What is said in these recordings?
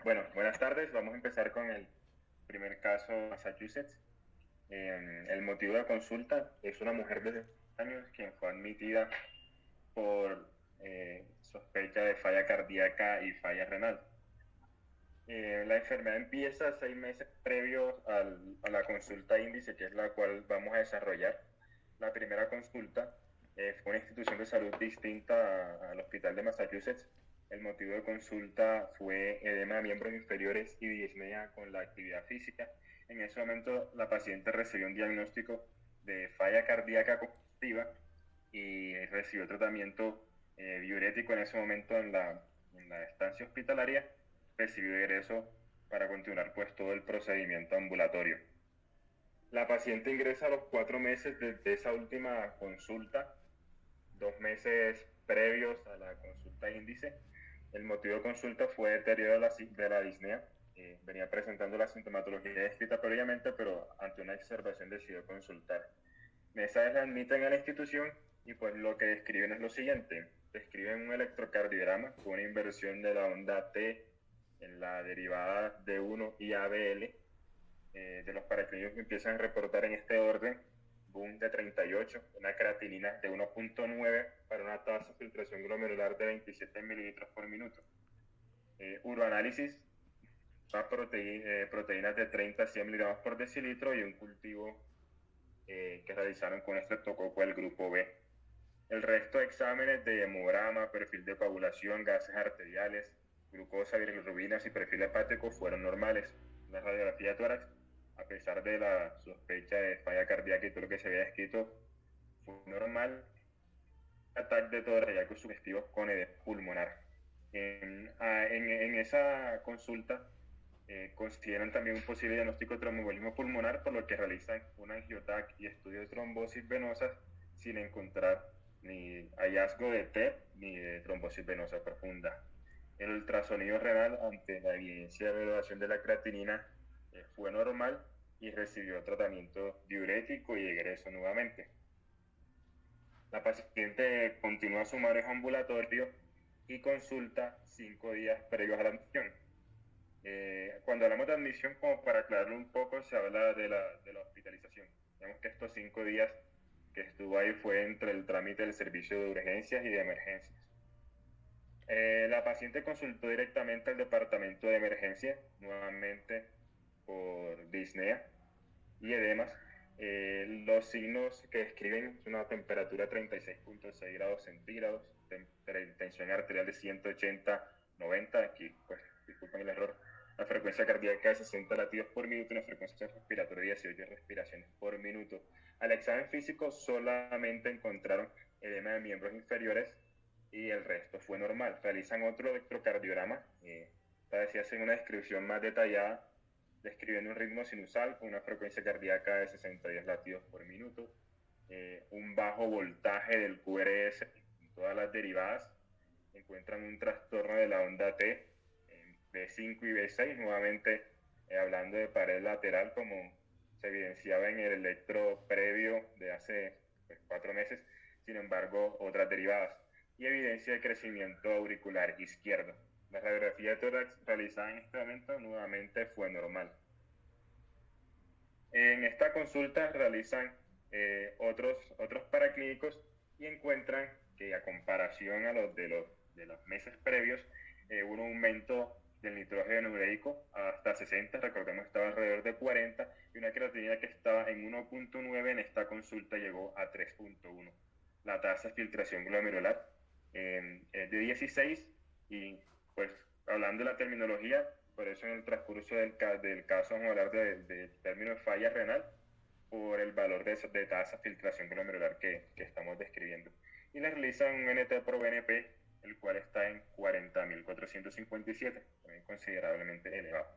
Bueno, buenas tardes. Vamos a empezar con el primer caso de Massachusetts. El motivo de consulta es una mujer de 60 años quien fue admitida por sospecha de falla cardíaca y falla renal. La enfermedad empieza 6 meses previos a la consulta índice, que es la cual vamos a desarrollar. La primera consulta fue una institución de salud distinta al hospital de Massachusetts. El motivo de consulta fue edema de miembros inferiores y disnea con la actividad física. En ese momento la paciente recibió un diagnóstico de falla cardíaca congestiva y recibió tratamiento diurético en ese momento en la estancia hospitalaria. Recibió ingreso para continuar pues todo el procedimiento ambulatorio. La paciente ingresa a los 4 meses desde esa última consulta, 2 meses previos a la consulta índice. El motivo de consulta fue deterioro de la disnea. Venía presentando la sintomatología descrita previamente, pero ante una exacerbación decidió consultar. Esa vez la admiten a la institución y pues lo que describen es lo siguiente. Describen un electrocardiograma con una inversión de la onda T en la derivada de 1 y ABL. De los paraclínicos que empiezan a reportar en este orden: boom de 38, una creatinina de 1.9 para una tasa de filtración glomerular de 27 mililitros por minuto. Uroanálisis, proteínas de 30 a 100 miligramos por decilitro y un cultivo que realizaron con estreptococo del grupo B. El resto de exámenes de hemograma, perfil de coagulación, gases arteriales, glucosa, bilirrubinas y perfil hepático fueron normales. La radiografía de tórax, a pesar de la sospecha de falla cardíaca y todo lo que se había escrito, fue normal. Ataque de tórax sugestivos con edema pulmonar. En esa consulta consideran también un posible diagnóstico de tromboembolismo pulmonar, por lo que realizan un angiotac y estudio de trombosis venosas sin encontrar ni hallazgo de TEP ni de trombosis venosa profunda. El ultrasonido renal, ante la evidencia de elevación de la creatinina, fue normal y recibió tratamiento diurético y egreso nuevamente. La paciente continúa su manejo ambulatorio y consulta 5 días previos a la admisión. Cuando hablamos de admisión, como para aclararlo un poco, se habla de la hospitalización. Digamos que estos 5 días que estuvo ahí fue entre el trámite del servicio de urgencias y de emergencias. La paciente consultó directamente al departamento de emergencia, nuevamente por disnea y edemas. Los signos que describen son una temperatura de 36.6 grados centígrados, tensión arterial de 180/90, aquí pues disculpen el error, la frecuencia cardíaca de 60 latidos por minuto y una frecuencia respiratoria de 18 respiraciones por minuto. Al examen físico solamente encontraron edema de miembros inferiores y el resto fue normal. Realizan otro electrocardiograma, esta vez hacen una descripción más detallada, describiendo un ritmo sinusal con una frecuencia cardíaca de 62 latidos por minuto, un bajo voltaje del QRS en todas las derivadas. Encuentran un trastorno de la onda T en B5 y B6, nuevamente hablando de pared lateral, como se evidenciaba en el electro previo de hace 4 meses, sin embargo, otras derivadas, y evidencia de crecimiento auricular izquierdo. La radiografía de tórax realizada en este momento nuevamente fue normal. En esta consulta realizan otros paraclínicos y encuentran que, a comparación a los de los meses previos, hubo un aumento del nitrógeno ureico hasta 60, recordemos que estaba alrededor de 40, y una creatinina que estaba en 1.9 en esta consulta llegó a 3.1. La tasa de filtración glomerular es de 16 y pues hablando de la terminología, por eso en el transcurso del caso vamos a hablar de término de falla renal por el valor de tasa de filtración glomerular que estamos describiendo. Y le realizan un NT pro BNP, el cual está en 40.457, también considerablemente elevado.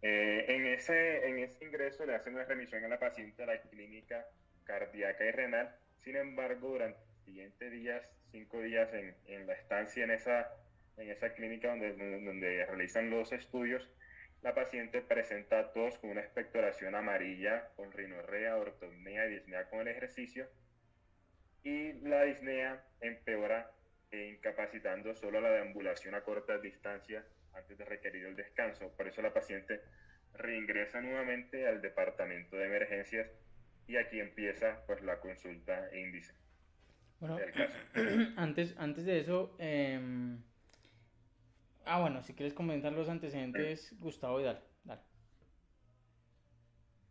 En ese ingreso le hacen una remisión a la paciente a la clínica cardíaca y renal. Sin embargo, durante los siguientes días, 5 días en la estancia en esa clínica donde realizan los estudios, la paciente presenta tos con una expectoración amarilla, con rinorrea, ortopnea y disnea con el ejercicio, y la disnea empeora incapacitando solo la deambulación a cortas distancias antes de requerir el descanso. Por eso la paciente reingresa nuevamente al departamento de emergencias y aquí empieza pues la consulta e índice Bueno, del caso. antes de eso, bueno, si quieres comentar los antecedentes, Gustavo, y dale, dale.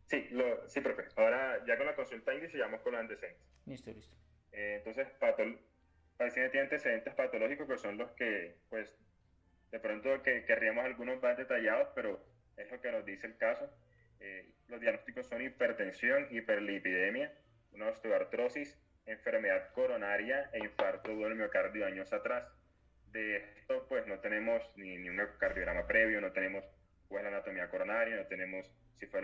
Sí, sí, profe. Ahora ya con la consulta índice vamos con los antecedentes. Listo, listo. Entonces, paciente tiene antecedentes patológicos que son los que, pues, de pronto que querríamos algunos más detallados, pero es lo que nos dice el caso. Los diagnósticos son hipertensión, hiperlipidemia, una osteoartrosis, enfermedad coronaria e infarto del miocardio años atrás. De esto, pues, no tenemos ni un ecocardiograma previo, no tenemos pues la anatomía coronaria, no tenemos si fue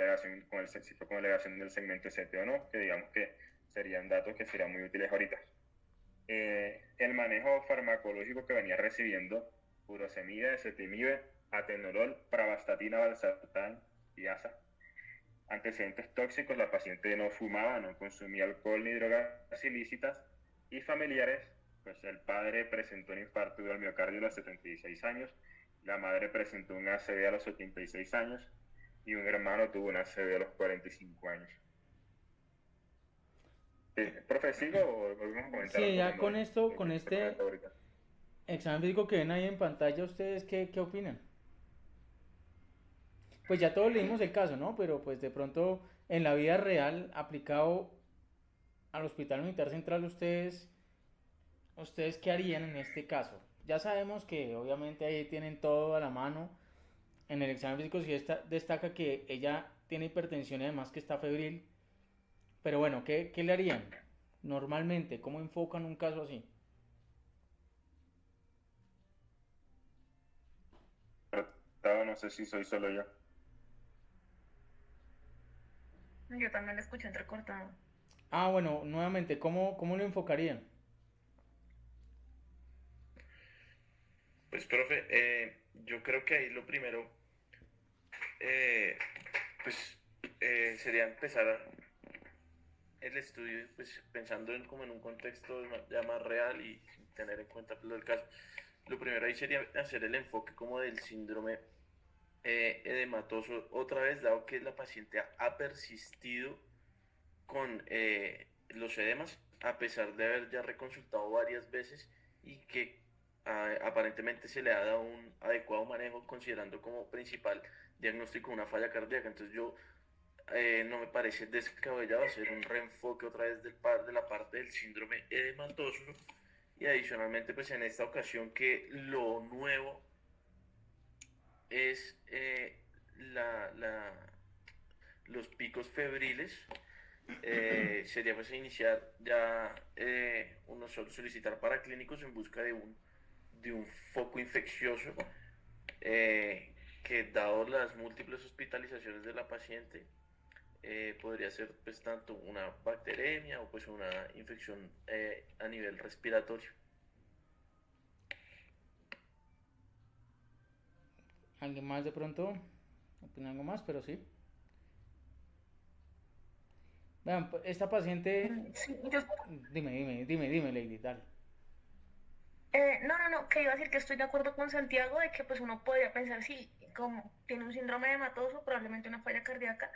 si fue con elevación del segmento ST o no, que digamos que serían datos que serían muy útiles ahorita. El manejo farmacológico que venía recibiendo, furosemida, ezetimibe, atenolol, pravastatina, valsartán y asa. Antecedentes tóxicos, la paciente no fumaba, no consumía alcohol ni drogas ilícitas. Y familiares, pues el padre presentó un infarto del miocardio a los 76 años, la madre presentó un ACV a los 86 años y un hermano tuvo un ACV a los 45 años. ¿Profe, sigo o volvemos a comentar Sí, algo ya como con esto, lo con que se comenta este ahorita? examen físico que ven ahí en pantalla, ¿ustedes qué opinan? Pues ya todos leímos el caso, ¿no? Pero pues de pronto en la vida real, aplicado al Hospital Militar Central, ¿ustedes qué harían en este caso? Ya sabemos que obviamente ahí tienen todo a la mano. En el examen físico sí destaca que ella tiene hipertensión y además que está febril. Pero bueno, ¿qué le harían? Normalmente, ¿cómo enfocan un caso así? No sé si soy solo yo. Yo también lo escucho entrecortado. Bueno, nuevamente, ¿cómo lo enfocarían? Pues, profe, yo creo que ahí lo primero, eh, pues, sería empezar el estudio, pues, pensando como en un contexto ya más real y sin tener en cuenta pues, lo del caso. Lo primero ahí sería hacer el enfoque como del síndrome edematoso otra vez, dado que la paciente ha persistido con los edemas, a pesar de haber ya reconsultado varias veces y que aparentemente se le ha dado un adecuado manejo considerando como principal diagnóstico una falla cardíaca. Entonces yo no me parece descabellado hacer un reenfoque otra vez de la parte del síndrome edematoso y adicionalmente pues en esta ocasión que lo nuevo es los picos febriles. Sería pues iniciar ya uno solicitar para clínicos en busca de un foco infeccioso que dado las múltiples hospitalizaciones de la paciente podría ser pues tanto una bacteremia o pues una infección a nivel respiratorio. ¿Alguien más de pronto? ¿Opina algo más? Pero sí. Vean, esta paciente... Sí, Dime, Lady, dale. no, que iba a decir que estoy de acuerdo con Santiago de que pues uno podría pensar, sí, como tiene un síndrome hematoso, probablemente una falla cardíaca,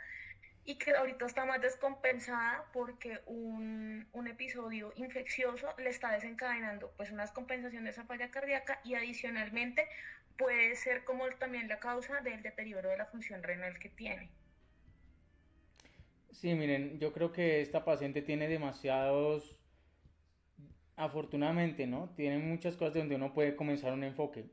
y que ahorita está más descompensada porque un episodio infeccioso le está desencadenando pues una descompensación de esa falla cardíaca y adicionalmente puede ser como también la causa del deterioro de la función renal que tiene. Sí, miren, yo creo que esta paciente tiene demasiados, afortunadamente, ¿no? Tiene muchas cosas donde uno puede comenzar un enfoque.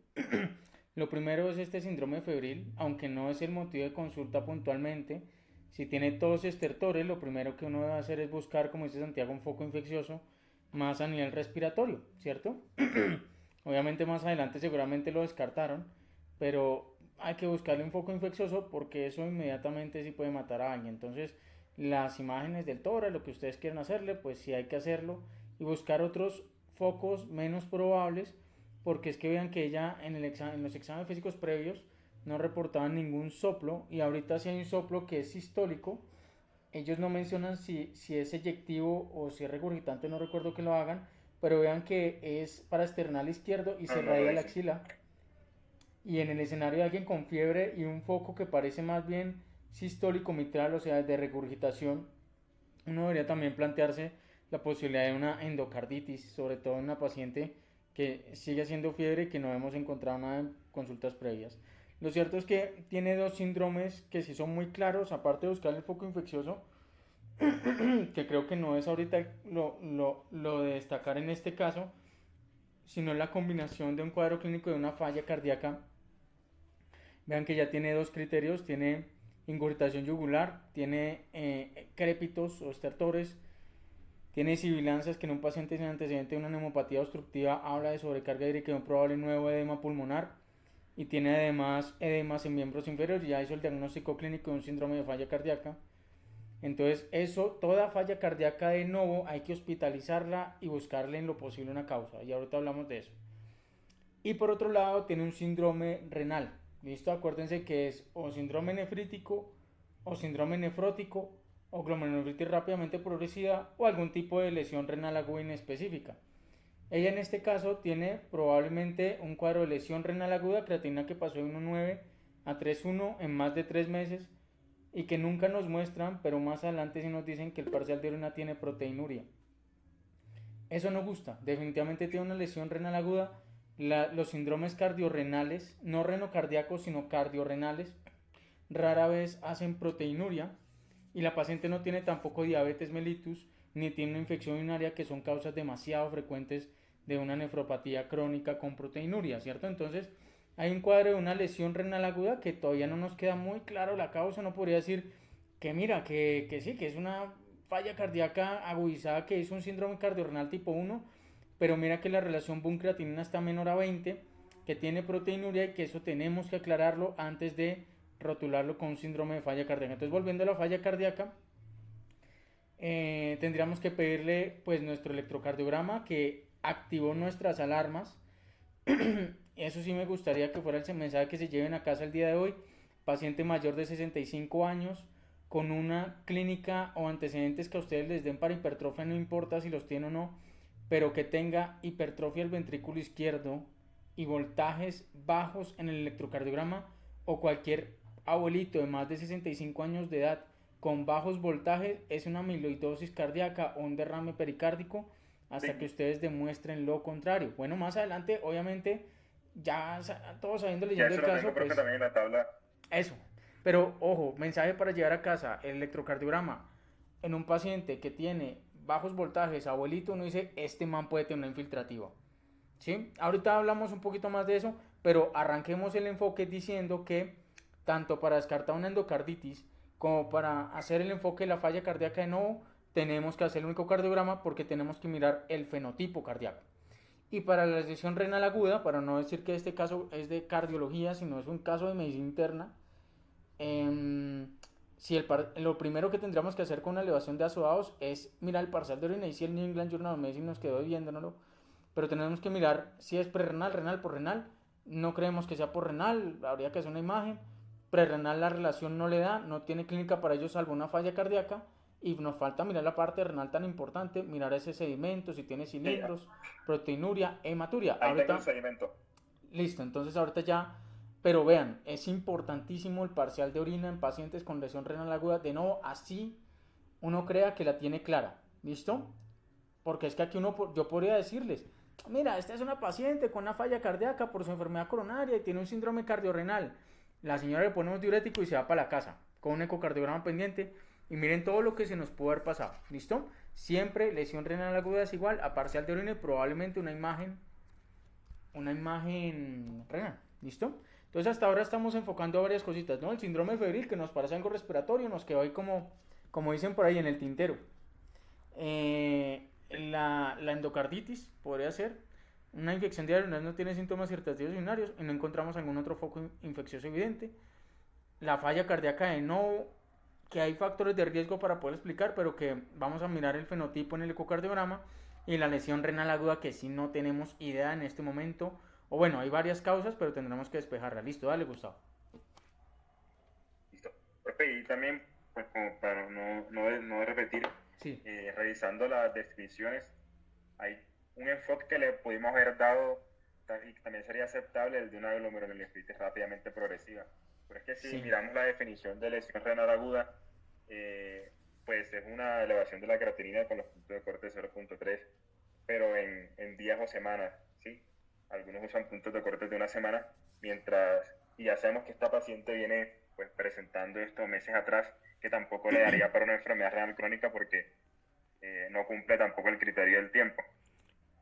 Lo primero es este síndrome febril, aunque no es el motivo de consulta puntualmente. Si tiene tos estertores, lo primero que uno debe hacer es buscar, como dice Santiago, un foco infeccioso más a nivel respiratorio, ¿cierto? Obviamente más adelante seguramente lo descartaron, pero hay que buscarle un foco infeccioso porque eso inmediatamente sí puede matar a alguien. Entonces, las imágenes del tórax, lo que ustedes quieran hacerle, pues sí hay que hacerlo y buscar otros focos menos probables, porque es que vean que ella en los exámenes físicos previos no reportaban ningún soplo y ahorita sí hay un soplo que es sistólico. Ellos no mencionan si es eyectivo o si es regurgitante, no recuerdo que lo hagan, pero vean que es parasternal izquierdo y se no lo radia la dice. axila. Y en el escenario de alguien con fiebre y un foco que parece más bien sistólico mitral, o sea, de regurgitación, uno debería también plantearse la posibilidad de una endocarditis, sobre todo en una paciente que sigue haciendo fiebre y que no hemos encontrado nada en consultas previas. Lo cierto es que tiene dos síndromes que sí son muy claros, aparte de buscar el foco infeccioso, que creo que no es ahorita lo de destacar en este caso, sino la combinación de un cuadro clínico de una falla cardíaca. Vean que ya tiene dos criterios, tiene ingurgitación yugular, tiene crépitos o estertores, tiene sibilancias que en un paciente sin antecedente de una neumopatía obstructiva habla de sobrecarga hídrica y un probable nuevo edema pulmonar, y tiene además edemas en miembros inferiores. Ya hizo el diagnóstico clínico de un síndrome de falla cardíaca. Entonces eso, toda falla cardíaca de nuevo hay que hospitalizarla y buscarle en lo posible una causa, y ahorita hablamos de eso. Y por otro lado tiene un síndrome renal, ¿listo? Acuérdense que es o síndrome nefrítico, o síndrome nefrótico, o glomerulonefritis rápidamente progresiva, o algún tipo de lesión renal aguda inespecífica. Ella en este caso tiene probablemente un cuadro de lesión renal aguda, creatinina que pasó de 1,9 a 3,1 en más de 3 meses, y que nunca nos muestran, pero más adelante sí nos dicen que el parcial de orina tiene proteinuria. Eso no gusta, definitivamente tiene una lesión renal aguda. Los síndromes cardiorrenales, no renocardíacos, sino cardiorrenales, rara vez hacen proteinuria, y la paciente no tiene tampoco diabetes mellitus, ni tiene una infección urinaria, que son causas demasiado frecuentes de una nefropatía crónica con proteinuria, ¿cierto? Entonces, hay un cuadro de una lesión renal aguda que todavía no nos queda muy claro la causa. No podría decir que mira, que sí, que es una falla cardíaca agudizada, que es un síndrome cardiorrenal tipo 1, pero mira que la relación BUN-creatinina está menor a 20, que tiene proteinuria, y que eso tenemos que aclararlo antes de rotularlo con un síndrome de falla cardíaca. Entonces, volviendo a la falla cardíaca, tendríamos que pedirle pues nuestro electrocardiograma, que activó nuestras alarmas. Eso sí me gustaría que fuera el mensaje que se lleven a casa el día de hoy. Paciente mayor de 65 años con una clínica o antecedentes que a ustedes les den para hipertrofia, no importa si los tiene o no, pero que tenga hipertrofia del ventrículo izquierdo y voltajes bajos en el electrocardiograma, o cualquier abuelito de más de 65 años de edad con bajos voltajes, es una amiloidosis cardíaca o un derrame pericárdico, hasta que ustedes demuestren lo contrario. Bueno, más adelante, obviamente, ya todos sabiendo, Ya leyendo eso el lo caso, tengo, profe, pues también en la tabla. eso. Pero ojo, mensaje para llevar a casa: el electrocardiograma en un paciente que tiene bajos voltajes, abuelito, uno dice, este man puede tener una infiltrativa. ¿Sí? Ahorita hablamos un poquito más de eso, pero arranquemos el enfoque diciendo que tanto para descartar una endocarditis como para hacer el enfoque de la falla cardíaca de nuevo, tenemos que hacer el ecocardiograma, porque tenemos que mirar el fenotipo cardíaco. Y para la lesión renal aguda, para no decir que este caso es de cardiología, sino es un caso de medicina interna, si lo primero que tendríamos que hacer con una elevación de azoados es mirar el parcial de orina, y si el New England Journal of Medicine nos quedó viéndolo, pero tenemos que mirar si es prerrenal, renal, por renal. No creemos que sea por renal, habría que hacer una imagen. Prerrenal la relación no le da, no tiene clínica para ello salvo una falla cardíaca, y nos falta mirar la parte renal tan importante, mirar ese sedimento, si tiene cilindros, proteinuria, hematuria. Ahí tengo el Ahorita, sedimento. listo, entonces ahorita ya, pero vean, es importantísimo el parcial de orina en pacientes con lesión renal aguda, de nuevo, así uno crea que la tiene clara, ¿listo? Porque es que aquí yo podría decirles, mira, esta es una paciente con una falla cardíaca por su enfermedad coronaria y tiene un síndrome cardiorrenal. La señora le pone un diurético y se va para la casa con un ecocardiograma pendiente, y miren todo lo que se nos pudo haber pasado. ¿Listo? Siempre lesión renal aguda es igual a parcial de orina y probablemente una imagen renal. ¿Listo? Entonces hasta ahora estamos enfocando a varias cositas, ¿no? El síndrome febril, que nos parece algo respiratorio, nos quedó ahí como dicen por ahí en el tintero. La endocarditis podría ser una infección de urinarios, no tiene síntomas irritativos urinarios y no encontramos algún otro foco infeccioso evidente. La falla cardíaca de nuevo, que hay factores de riesgo para poder explicar, pero que vamos a mirar el fenotipo en el ecocardiograma. Y la lesión renal aguda, que sí no tenemos idea en este momento, o bueno, hay varias causas, pero tendremos que despejarla. Listo, dale, Gustavo. Listo. Profe, y también, pues como para no repetir, Sí. revisando las definiciones, hay un enfoque que le pudimos haber dado y que también sería aceptable el de una glomerulonefritis rápidamente progresiva. Pero es que si miramos la definición de lesión renal aguda, pues es una elevación de la creatinina con los puntos de corte de 0.3, pero en días o semanas, ¿sí? Algunos usan puntos de corte de una semana, y ya sabemos que esta paciente viene pues presentando esto meses atrás, que tampoco le daría para una enfermedad renal crónica porque no cumple tampoco el criterio del tiempo.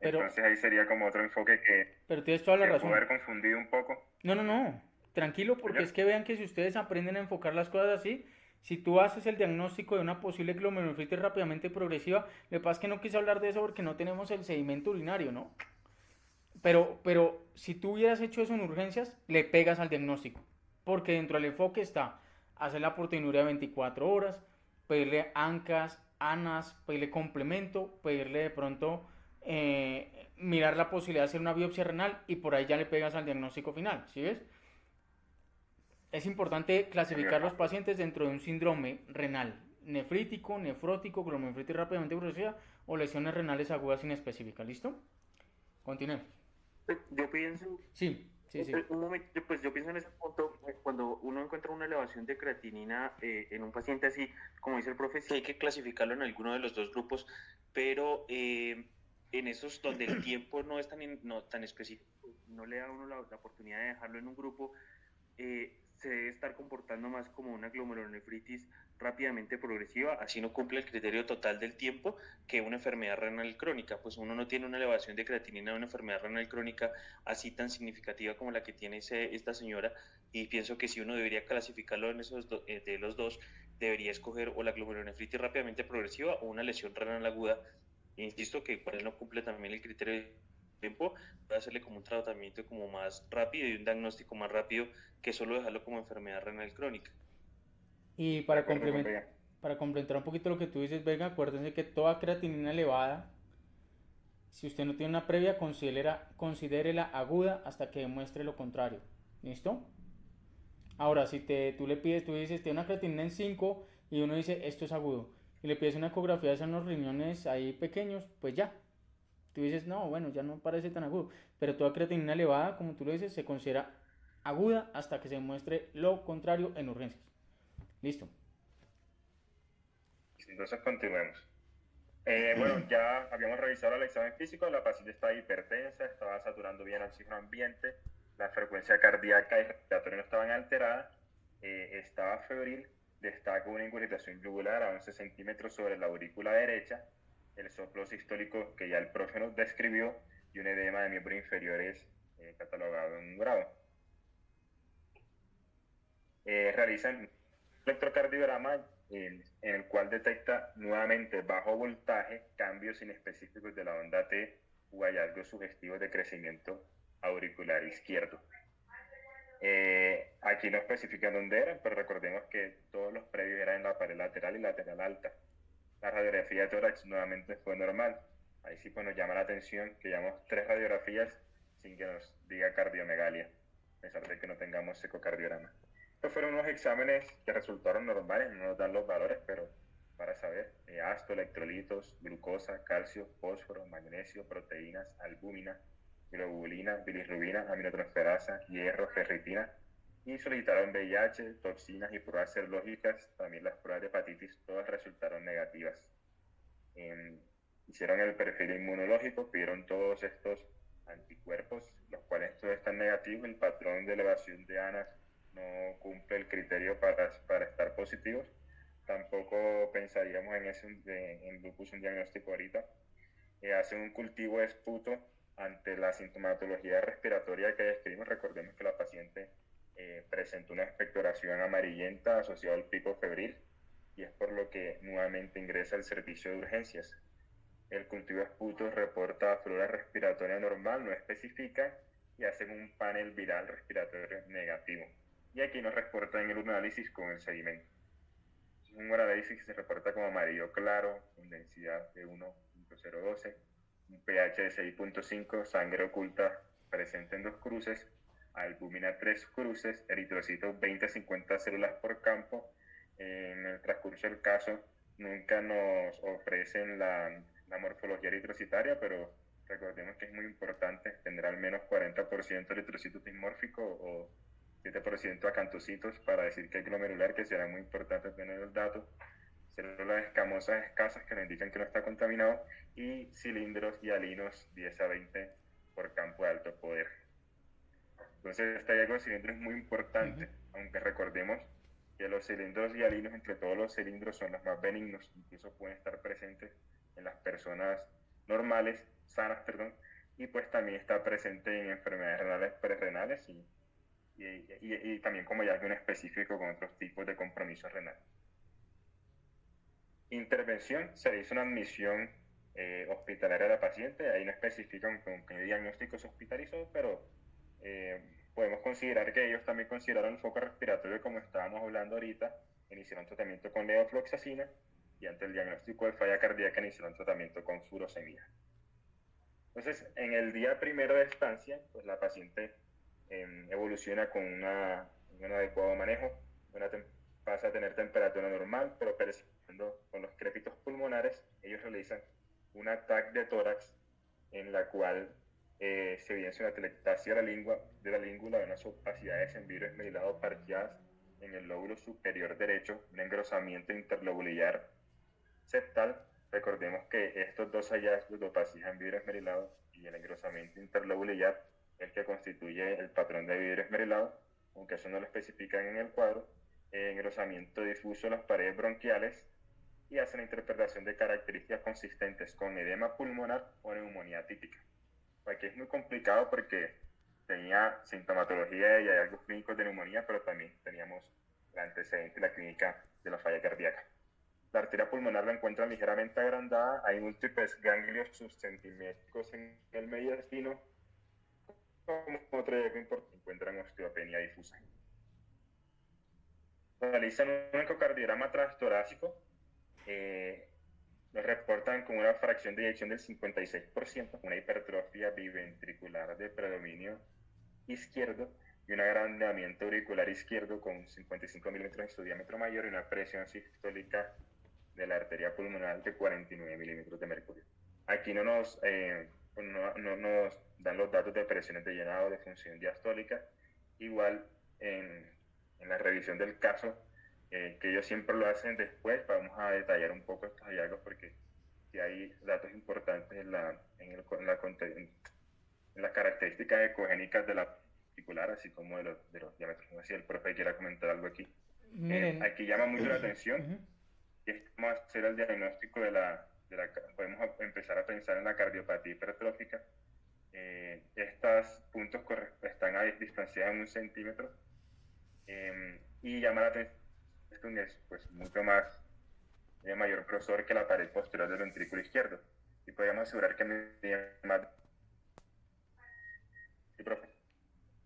Entonces ahí sería como otro enfoque pero tienes toda la razón. Puede haber confundido un poco. No, tranquilo, porque es que vean que si ustedes aprenden a enfocar las cosas así, si tú haces el diagnóstico de una posible glomerulonefritis rápidamente progresiva, lo que pasa es que no quise hablar de eso porque no tenemos el sedimento urinario, ¿no? Pero si tú hubieras hecho eso en urgencias, le pegas al diagnóstico, porque dentro del enfoque está hacer la proteinuria 24 horas, pedirle ANCAS, ANAS, pedirle complemento, pedirle de pronto mirar la posibilidad de hacer una biopsia renal y por ahí ya le pegas al diagnóstico final, ¿sí ves? Es importante clasificar los pacientes dentro de un síndrome renal nefrítico, nefrótico, glomerulonefritis rápidamente progresiva o lesiones renales agudas inespecíficas. ¿Listo? Continuemos. Yo pienso... Sí. Un momento, pues yo pienso en ese punto, cuando uno encuentra una elevación de creatinina en un paciente así, como dice el profe, sí hay que clasificarlo en alguno de los dos grupos, pero en esos donde el tiempo no es tan específico, no le da a uno la oportunidad de dejarlo en un grupo, se debe estar comportando más como una glomerulonefritis rápidamente progresiva, así no cumple el criterio total del tiempo que una enfermedad renal crónica, pues uno no tiene una elevación de creatinina de una enfermedad renal crónica así tan significativa como la que tiene esta señora, y pienso que si uno debería clasificarlo en esos de los dos, debería escoger o la glomerulonefritis rápidamente progresiva o una lesión renal aguda. Insisto que él no cumple también el criterio de tiempo, puede hacerle como un tratamiento como más rápido y un diagnóstico más rápido que solo dejarlo como enfermedad renal crónica. Y para complementar un poquito lo que tú dices, Vega, acuérdense que toda creatinina elevada, si usted no tiene una previa, considérela aguda hasta que demuestre lo contrario. ¿Listo? Ahora, si tú le pides, tú dices, tiene una creatinina en 5 y uno dice, esto es agudo, y le pides una ecografía de unos riñones ahí pequeños, pues ya. Tú dices, no, bueno, ya no parece tan agudo. Pero toda creatinina elevada, como tú lo dices, se considera aguda hasta que se demuestre lo contrario en urgencias. Listo. Entonces continuemos. Bueno, ya habíamos revisado el examen físico, la paciente estaba hipertensa, estaba saturando bien oxígeno ambiente, la frecuencia cardíaca y respiratoria no estaban alteradas, estaba febril, destaca una ingurgitación yugular a 11 centímetros sobre la aurícula derecha, el soplo sistólico que ya el profe nos describió y un edema de miembros inferiores catalogado en un grado. Realizan un electrocardiograma en el cual detecta nuevamente bajo voltaje, cambios inespecíficos de la onda T u hallazgos sugestivos de crecimiento auricular izquierdo. Aquí no especifican dónde eran, pero recordemos que todos los previos eran en la pared lateral y lateral alta. La radiografía de tórax nuevamente fue normal. Ahí sí pues nos llama la atención que llevamos 3 radiografías sin que nos diga cardiomegalia, a pesar de que no tengamos ecocardiograma. Estos fueron unos exámenes que resultaron normales, no nos dan los valores, pero para saber, ácido, electrolitos, glucosa, calcio, fósforo, magnesio, proteínas, albúmina, globulina, bilirrubina, aminotransferasa, hierro, ferritina, y solicitaron VIH, toxinas y pruebas serológicas. También las pruebas de hepatitis todas resultaron negativas. Hicieron el perfil inmunológico, pidieron todos estos anticuerpos, los cuales todos están negativos. El patrón de elevación de ANAS no cumple el criterio para estar positivos. Tampoco pensaríamos en lupus un diagnóstico ahorita. Hacen un cultivo de esputo ante la sintomatología respiratoria que describimos. Recordemos que la paciente presentó una expectoración amarillenta asociada al pico febril y es por lo que nuevamente ingresa al servicio de urgencias. El cultivo de esputo reporta flora respiratoria normal, no especifica, y hacen un panel viral respiratorio negativo. Y aquí nos reportan el uroanálisis con el sedimento. Un uroanálisis que se reporta como amarillo claro, con densidad de 1.012, un pH de 6.5, sangre oculta presente en 2 cruces, albúmina 3 cruces, eritrocitos 20-50 células por campo. En el transcurso del caso nunca nos ofrecen la morfología eritrocitaria, pero recordemos que es muy importante tener al menos 40% de eritrocito dismórfico o 7% acantocitos para decir que es glomerular, que será muy importante tener el dato. Células escamosas escasas que nos indican que no está contaminado, y cilindros hialinos 10 a 20 por campo de alto poder. Entonces este hallazgo de cilindros es muy importante, aunque recordemos que los cilindros hialinos, entre todos los cilindros, son los más benignos, incluso pueden estar presentes en las personas normales, sanas, perdón, y pues también está presente en enfermedades renales prerrenales y también como hallazgo específico con otros tipos de compromiso renal. Intervención: se le hizo una admisión hospitalaria de la paciente, ahí no especifican con qué diagnóstico se hospitalizó, pero podemos considerar que ellos también consideraron el foco respiratorio, como estábamos hablando ahorita, iniciaron tratamiento con levofloxacina, y ante el diagnóstico de falla cardíaca iniciaron tratamiento con furosemida. Entonces, en el día primero de estancia, pues la paciente evoluciona con un adecuado manejo, pasa a tener temperatura normal, pero persiguiendo con los crépitos pulmonares. Ellos realizan un ataque de tórax en la cual se evidencia una telectasia de la língula, de unas opacidades en vidrio esmerilado parqueadas en el lóbulo superior derecho, un engrosamiento interlobulillar septal. Recordemos que estos dos hallazgos de opacidad en vidrio esmerilado y el engrosamiento interlobulillar es el que constituye el patrón de vidrio esmerilado, aunque eso no lo especifican en el cuadro. Engrosamiento difuso en las paredes bronquiales, y hacen la interpretación de características consistentes con edema pulmonar o neumonía típica. Aquí es muy complicado porque tenía sintomatología y hallazgos clínicos de neumonía, pero también teníamos el antecedente de la clínica de la falla cardíaca. La arteria pulmonar la encuentran ligeramente agrandada, hay múltiples ganglios subcentimétricos en el mediastino, como otro hallazgo importante, encuentran osteopenia difusa. Realizan un ecocardiograma transtorácico, lo reportan con una fracción de eyección del 56%, una hipertrofia biventricular de predominio izquierdo y un agrandamiento auricular izquierdo con 55 milímetros en su diámetro mayor y una presión sistólica de la arteria pulmonar de 49 milímetros de mercurio. Aquí no nos dan los datos de presiones de llenado, de función diastólica. Igual en la revisión del caso, que ellos siempre lo hacen después, vamos a detallar un poco estos hallazgos porque si hay datos importantes en las características ecogénicas de la particular, así como de los diámetros. No sé si el profe quiera comentar algo aquí. Miren, aquí llama mucho la atención, y es cómo hacer el diagnóstico podemos empezar a pensar en la cardiopatía hipertrófica. Estos puntos están a distancia de 1 centímetro, y llama la atención es pues mucho más mayor grosor que la pared posterior del ventrículo izquierdo, y podríamos asegurar que mide más. ¿Sí, profe?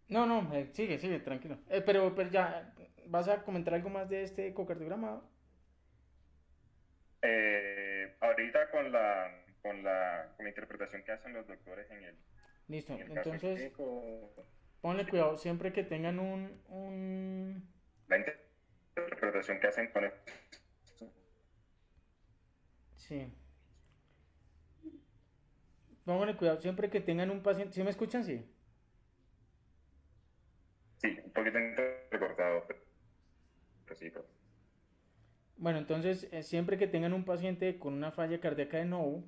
No, sigue, tranquilo. Pero ya, ¿vas a comentar algo más de este ecocardiograma? Ahorita con la interpretación que hacen los doctores en el Listo, en el caso entonces clínico, ponle cuidado siempre que tengan la interpretación que hacen con esto. Sí. Pónganle cuidado siempre que tengan un paciente. ¿Sí me escuchan? Sí. Sí, un poquito recortado, pero sí. Bueno, entonces siempre que tengan un paciente con una falla cardíaca de novo,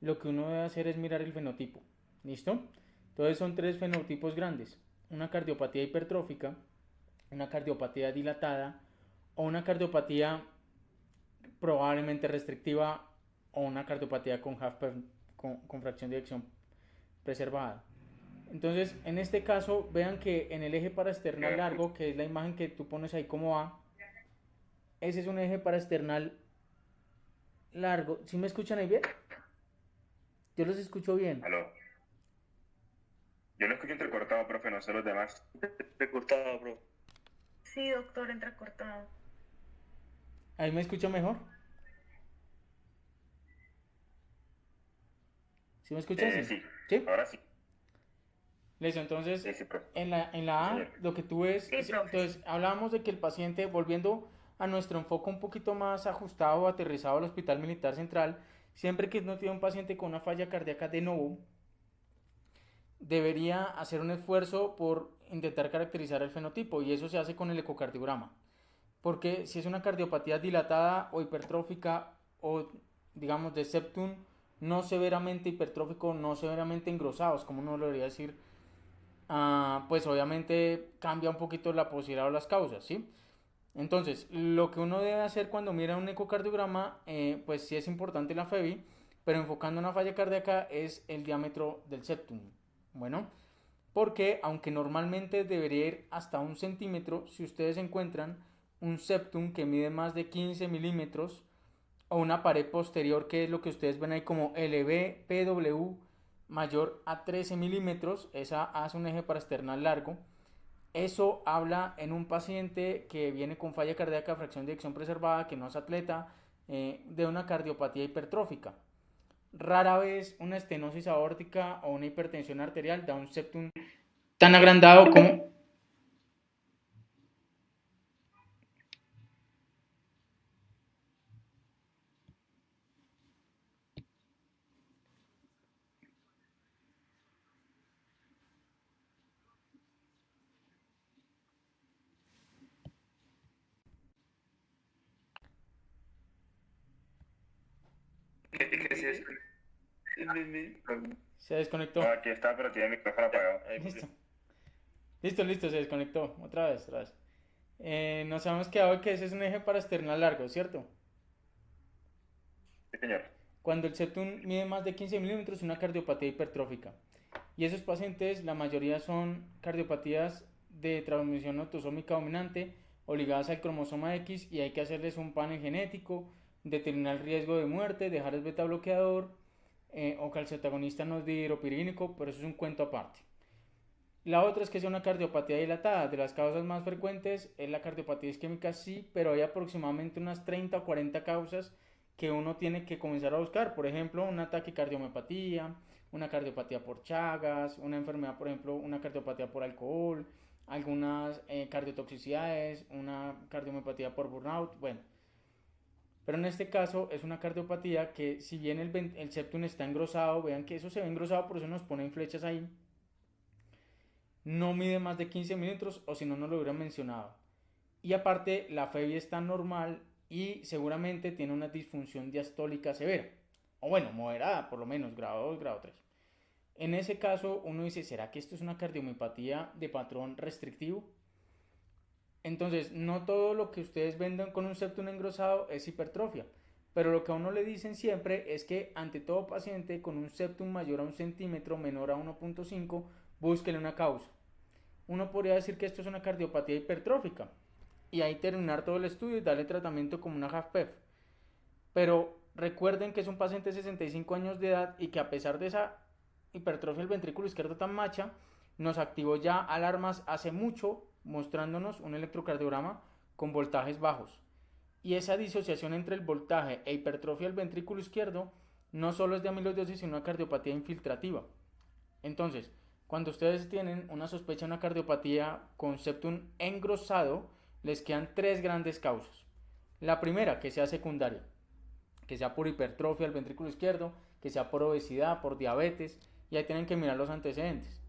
lo que uno debe hacer es mirar el fenotipo. ¿Listo? Entonces son 3 fenotipos grandes: una cardiopatía hipertrófica, una cardiopatía dilatada o una cardiopatía probablemente restrictiva o una cardiopatía con fracción de eyección preservada. Entonces, en este caso, vean que en el eje paraesternal largo, que es la imagen que tú pones ahí como A, ese es un eje paraesternal largo. ¿Sí me escuchan ahí bien? Yo los escucho bien. ¿Aló? Yo lo escucho entrecortado, profe, no sé los demás. Recortado, bro. Sí, doctor, entrecortado. ¿Ahí me escucho mejor? ¿Sí me escuchan? Sí. ¿Sí? Ahora sí. Listo, entonces, Sí, profe. en la A, Sí. lo que tú ves, Sí, profe. entonces hablábamos de que el paciente, volviendo a nuestro enfoque un poquito más ajustado, aterrizado al Hospital Militar Central, siempre que no tiene un paciente con una falla cardíaca de novo, debería hacer un esfuerzo por intentar caracterizar el fenotipo, y eso se hace con el ecocardiograma. Porque si es una cardiopatía dilatada o hipertrófica o digamos de septum no severamente hipertrófico, no severamente engrosados, como uno lo debería decir, pues obviamente cambia un poquito la posibilidad o las causas, ¿sí? Entonces, lo que uno debe hacer cuando mira un ecocardiograma, pues sí es importante la FEBI, pero enfocando una falla cardíaca es el diámetro del septum. Bueno, porque aunque normalmente debería ir hasta 1 centímetro, si ustedes encuentran un septum que mide más de 15 milímetros o una pared posterior que es lo que ustedes ven ahí como LV-PW mayor a 13 milímetros, esa hace un eje parasternal largo. Eso habla en un paciente que viene con falla cardíaca, fracción de eyección preservada, que no es atleta, de una cardiopatía hipertrófica. Rara vez una estenosis aórtica o una hipertensión arterial da un septum tan agrandado como... Se desconectó. No, aquí está, pero tiene el micrófono apagado. Listo, se desconectó. Otra vez. Nos habíamos quedado que ese es un eje parasternal largo, ¿cierto? Sí, señor. Cuando el septum mide más de 15 milímetros, una cardiopatía hipertrófica. Y esos pacientes, la mayoría son cardiopatías de transmisión autosómica dominante o ligadas al cromosoma X, y hay que hacerles un panel genético, determinar el riesgo de muerte, dejar el beta bloqueador o calcitoagonista no dihidropirínico, pero eso es un cuento aparte. La otra es que sea una cardiopatía dilatada. De las causas más frecuentes es la cardiopatía isquémica, sí, pero hay aproximadamente unas 30 o 40 causas que uno tiene que comenzar a buscar. Por ejemplo, una taquicardiomepatía, una cardiopatía por Chagas, una enfermedad, por ejemplo, una cardiopatía por alcohol, algunas cardiotoxicidades, una cardiomepatía por burnout, bueno. Pero en este caso es una cardiopatía que, si bien el septum está engrosado, vean que eso se ve engrosado, por eso nos ponen flechas ahí, no mide más de 15 milímetros, o si no, no lo hubieran mencionado. Y aparte, la FEBI está normal y seguramente tiene una disfunción diastólica severa, o bueno, moderada, por lo menos, grado 2, grado 3. En ese caso, uno dice, ¿será que esto es una cardiomiopatía de patrón restrictivo? Entonces, no todo lo que ustedes vendan con un septum engrosado es hipertrofia, pero lo que a uno le dicen siempre es que ante todo paciente con un septum mayor a 1 centímetro, menor a 1.5, búsquenle una causa. Uno podría decir que esto es una cardiopatía hipertrófica y ahí terminar todo el estudio y darle tratamiento como una HFpEF. Pero recuerden que es un paciente de 65 años de edad y que a pesar de esa hipertrofia del ventrículo izquierdo tan macha, nos activó ya alarmas hace mucho, mostrándonos un electrocardiograma con voltajes bajos. Y esa disociación entre el voltaje e hipertrofia del ventrículo izquierdo no solo es de amiloidosis, sino una cardiopatía infiltrativa. Entonces, cuando ustedes tienen una sospecha de una cardiopatía con septum engrosado, les quedan 3 grandes causas. La primera, que sea secundaria, que sea por hipertrofia del ventrículo izquierdo, que sea por obesidad, por diabetes, y ahí tienen que mirar los antecedentes.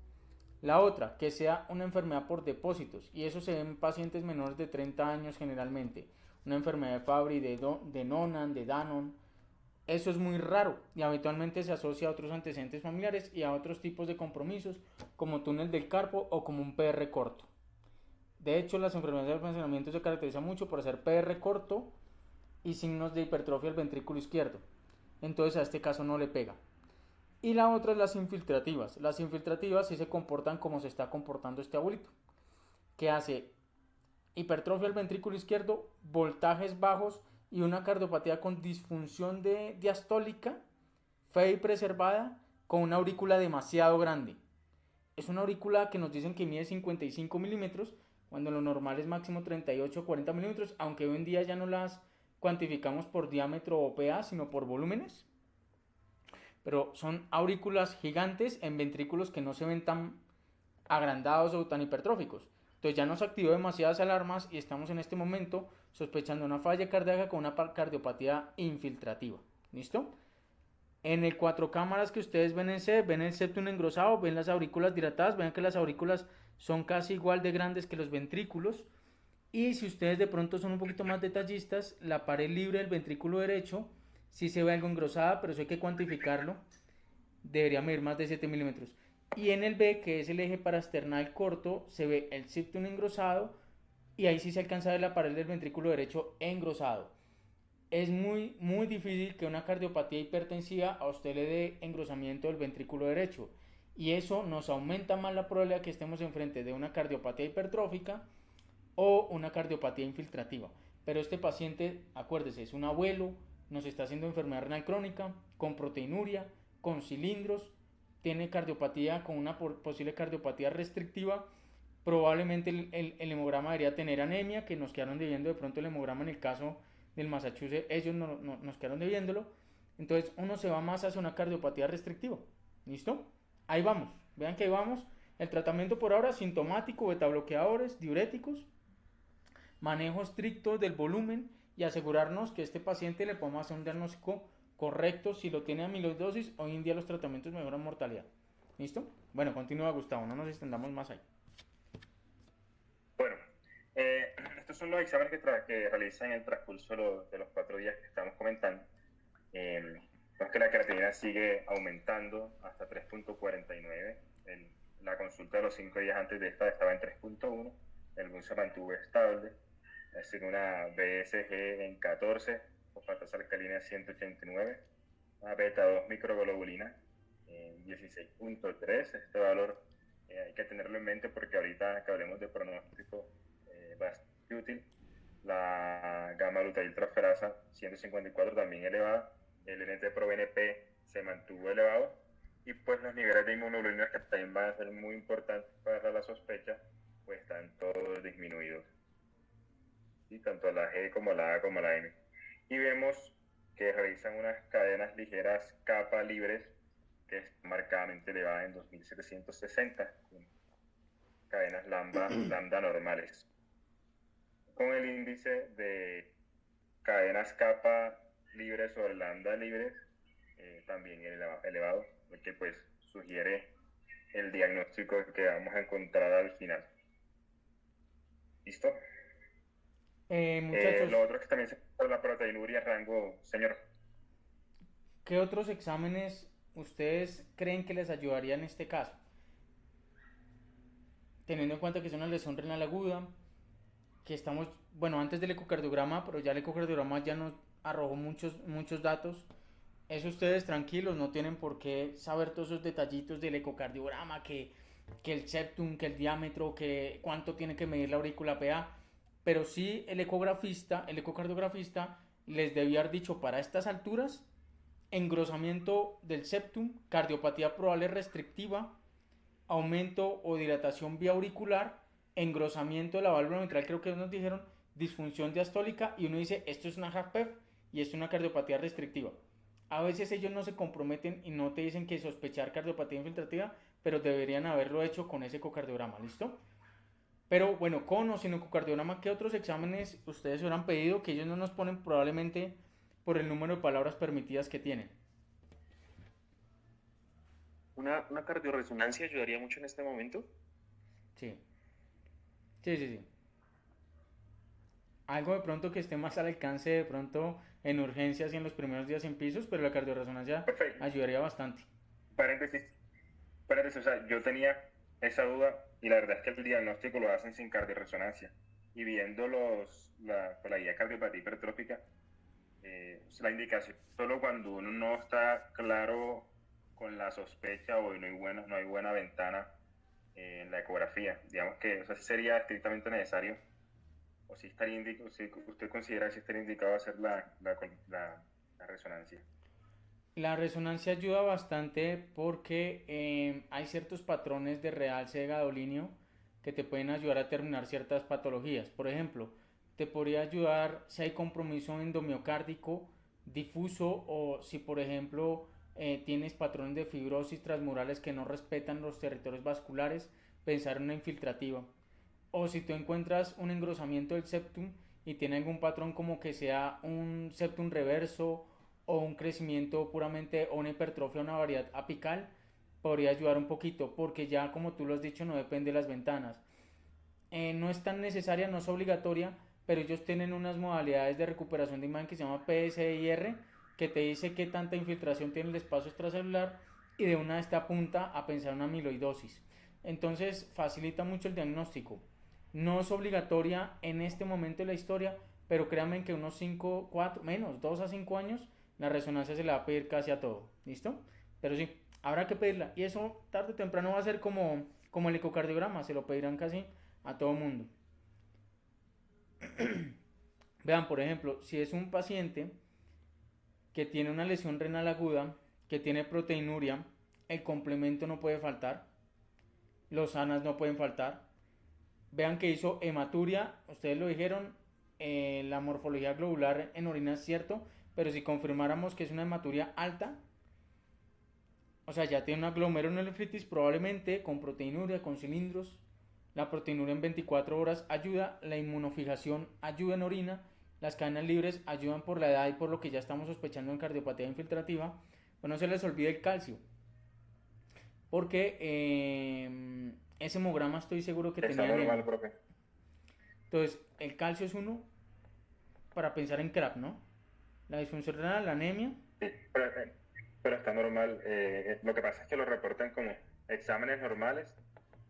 La otra, que sea una enfermedad por depósitos, y eso se ve en pacientes menores de 30 años generalmente. Una enfermedad de Fabry, de Noonan, de Danon. Eso es muy raro y habitualmente se asocia a otros antecedentes familiares y a otros tipos de compromisos, como túnel del carpo o como un PR corto. De hecho, las enfermedades del funcionamiento se caracterizan mucho por hacer PR corto y signos de hipertrofia del ventrículo izquierdo. Entonces a este caso no le pega. Y la otra es las infiltrativas. Las infiltrativas sí se comportan como se está comportando este abuelito, que hace hipertrofia del ventrículo izquierdo, voltajes bajos y una cardiopatía con disfunción diastólica, FEBI preservada, con una aurícula demasiado grande. Es una aurícula que nos dicen que mide 55 milímetros, cuando lo normal es máximo 38 o 40 milímetros, aunque hoy en día ya no las cuantificamos por diámetro o PA, sino por volúmenes. Pero son aurículas gigantes en ventrículos que no se ven tan agrandados o tan hipertróficos. Entonces ya nos activó demasiadas alarmas y estamos en este momento sospechando una falla cardíaca con una cardiopatía infiltrativa. ¿Listo? En el 4 cámaras que ustedes ven en C, ven el septum engrosado, ven las aurículas dilatadas, ven que las aurículas son casi igual de grandes que los ventrículos. Y si ustedes de pronto son un poquito más detallistas, la pared libre del ventrículo derecho sí se ve algo engrosada, pero eso hay que cuantificarlo. Debería medir más de 7 milímetros. Y en el B, que es el eje parasternal corto, se ve el septum engrosado y ahí sí se alcanza a ver la pared del ventrículo derecho engrosado. Es muy difícil que una cardiopatía hipertensiva a usted le dé engrosamiento del ventrículo derecho. Y eso nos aumenta más la probabilidad que estemos enfrente de una cardiopatía hipertrófica o una cardiopatía infiltrativa. Pero este paciente, acuérdese, es un abuelo, nos está haciendo enfermedad renal crónica, con proteinuria, con cilindros, tiene cardiopatía con una posible cardiopatía restrictiva. Probablemente el hemograma debería tener anemia, que nos quedaron debiendo de pronto el hemograma en el caso del Massachusetts, ellos nos quedaron debiéndolo. Entonces uno se va más hacia una cardiopatía restrictiva. ¿Listo? Ahí vamos. Vean que ahí vamos. El tratamiento por ahora sintomático, beta bloqueadores, diuréticos, manejo estricto del volumen y asegurarnos que este paciente le podamos hacer un diagnóstico correcto. Si lo tiene amiloidosis, hoy en día los tratamientos mejoran mortalidad. ¿Listo? Bueno, continúa Gustavo, no nos extendamos más ahí. Bueno, estos son los exámenes que realizan en el transcurso de los 4 días que estamos comentando. Vemos que la creatinina sigue aumentando hasta 3.49. La consulta de los 5 días antes de esta estaba en 3.1. El BUN se mantuvo estable. Es decir, una BSG en 14, fosfatasa alcalina en 189, una beta-2 microglobulina en 16.3. Este valor hay que tenerlo en mente porque ahorita que hablemos de pronóstico va a ser útil. La gamma-glutadiltransferasa 154 también elevada. El NT-proBNP se mantuvo elevado. Y pues los niveles de inmunoglobulinas, que también van a ser muy importantes para la sospecha, pues están todos disminuidos. Y tanto la G como la A como la N. Y vemos que realizan unas cadenas ligeras kappa libres que es marcadamente elevada en 2760, con cadenas lambda normales. Con el índice de cadenas kappa libres sobre lambda libres también elevado, lo que pues sugiere el diagnóstico que vamos a encontrar al final. ¿Listo? Muchachos, Lo otro que también se la proteinuria rango, señor. ¿qué otros exámenes ustedes creen que les ayudaría en este caso? Teniendo en cuenta que es una lesión renal aguda, que estamos, bueno, antes del ecocardiograma, pero ya el ecocardiograma ya nos arrojó muchos datos. Eso ustedes tranquilos, no tienen por qué saber todos esos detallitos del ecocardiograma, que el septum, que el diámetro, que cuánto tiene que medir la aurícula PA. Pero sí el ecocardiografista les debía haber dicho para estas alturas engrosamiento del septum, cardiopatía probable restrictiva, aumento o dilatación vía auricular, engrosamiento de la válvula mitral, creo que nos dijeron disfunción diastólica, y uno dice esto es una HFpEF y esto es una cardiopatía restrictiva. A veces ellos no se comprometen y no te dicen que sospechar cardiopatía infiltrativa, pero deberían haberlo hecho con ese ecocardiograma, ¿listo? Pero bueno, con o sin ecocardiograma, ¿qué otros exámenes ustedes se hubieran pedido que ellos no nos ponen probablemente por el número de palabras permitidas que tienen? ¿Una cardioresonancia ayudaría mucho en este momento? Sí. Algo de pronto que esté más al alcance de pronto en urgencias y en los primeros días en pisos, pero la cardioresonancia ayudaría bastante. Paréntesis, o sea, yo tenía esa duda y la verdad es que el diagnóstico lo hacen sin cardioresonancia. Y viendo la guía cardiopatía hipertrófica, la indicación solo cuando uno no está claro con la sospecha o no hay buena ventana en la ecografía. Digamos que eso sería estrictamente necesario, o si estaría indicado, si usted considera si estaría indicado hacer la resonancia. La resonancia ayuda bastante porque hay ciertos patrones de realce de gadolinio que te pueden ayudar a determinar ciertas patologías. Por ejemplo, te podría ayudar si hay compromiso endomiocárdico difuso, o si por ejemplo tienes patrones de fibrosis transmurales que no respetan los territorios vasculares, pensar en una infiltrativa. O si tú encuentras un engrosamiento del septum y tiene algún patrón como que sea un septum reverso o un crecimiento puramente o una hipertrofia, una variedad apical, podría ayudar un poquito, porque ya como tú lo has dicho, no depende de las ventanas. No es tan necesaria, no es obligatoria, pero ellos tienen unas modalidades de recuperación de imagen que se llama PSIR, que te dice qué tanta infiltración tiene el espacio extracelular y de una esta apunta a pensar en una amiloidosis. Entonces facilita mucho el diagnóstico. No es obligatoria en este momento de la historia, pero créanme que unos 5, 4, menos, 2 a 5 años, la resonancia se le va a pedir casi a todo. ¿Listo? Pero sí, habrá que pedirla. Y eso tarde o temprano va a ser como el ecocardiograma, se lo pedirán casi a todo mundo. Vean, por ejemplo, si es un paciente que tiene una lesión renal aguda, que tiene proteinuria, el complemento no puede faltar, los ANAS no pueden faltar. Vean que hizo hematuria, ustedes lo dijeron, la morfología globular en orina es cierto, pero si confirmáramos que es una hematuria alta, o sea, ya tiene una glomerulonefritis probablemente con proteinuria, con cilindros. La proteinuria en 24 horas ayuda, la inmunofijación ayuda en orina, las cadenas libres ayudan por la edad y por lo que ya estamos sospechando en cardiopatía infiltrativa. Pues no se les olvide el calcio, porque ese hemograma estoy seguro que Está tenía normal, anemia. profe. Entonces, el calcio es uno para pensar en CRAP, ¿no? La disfunción renal, la anemia. Sí, pero está normal. Lo que pasa es que lo reportan como exámenes normales.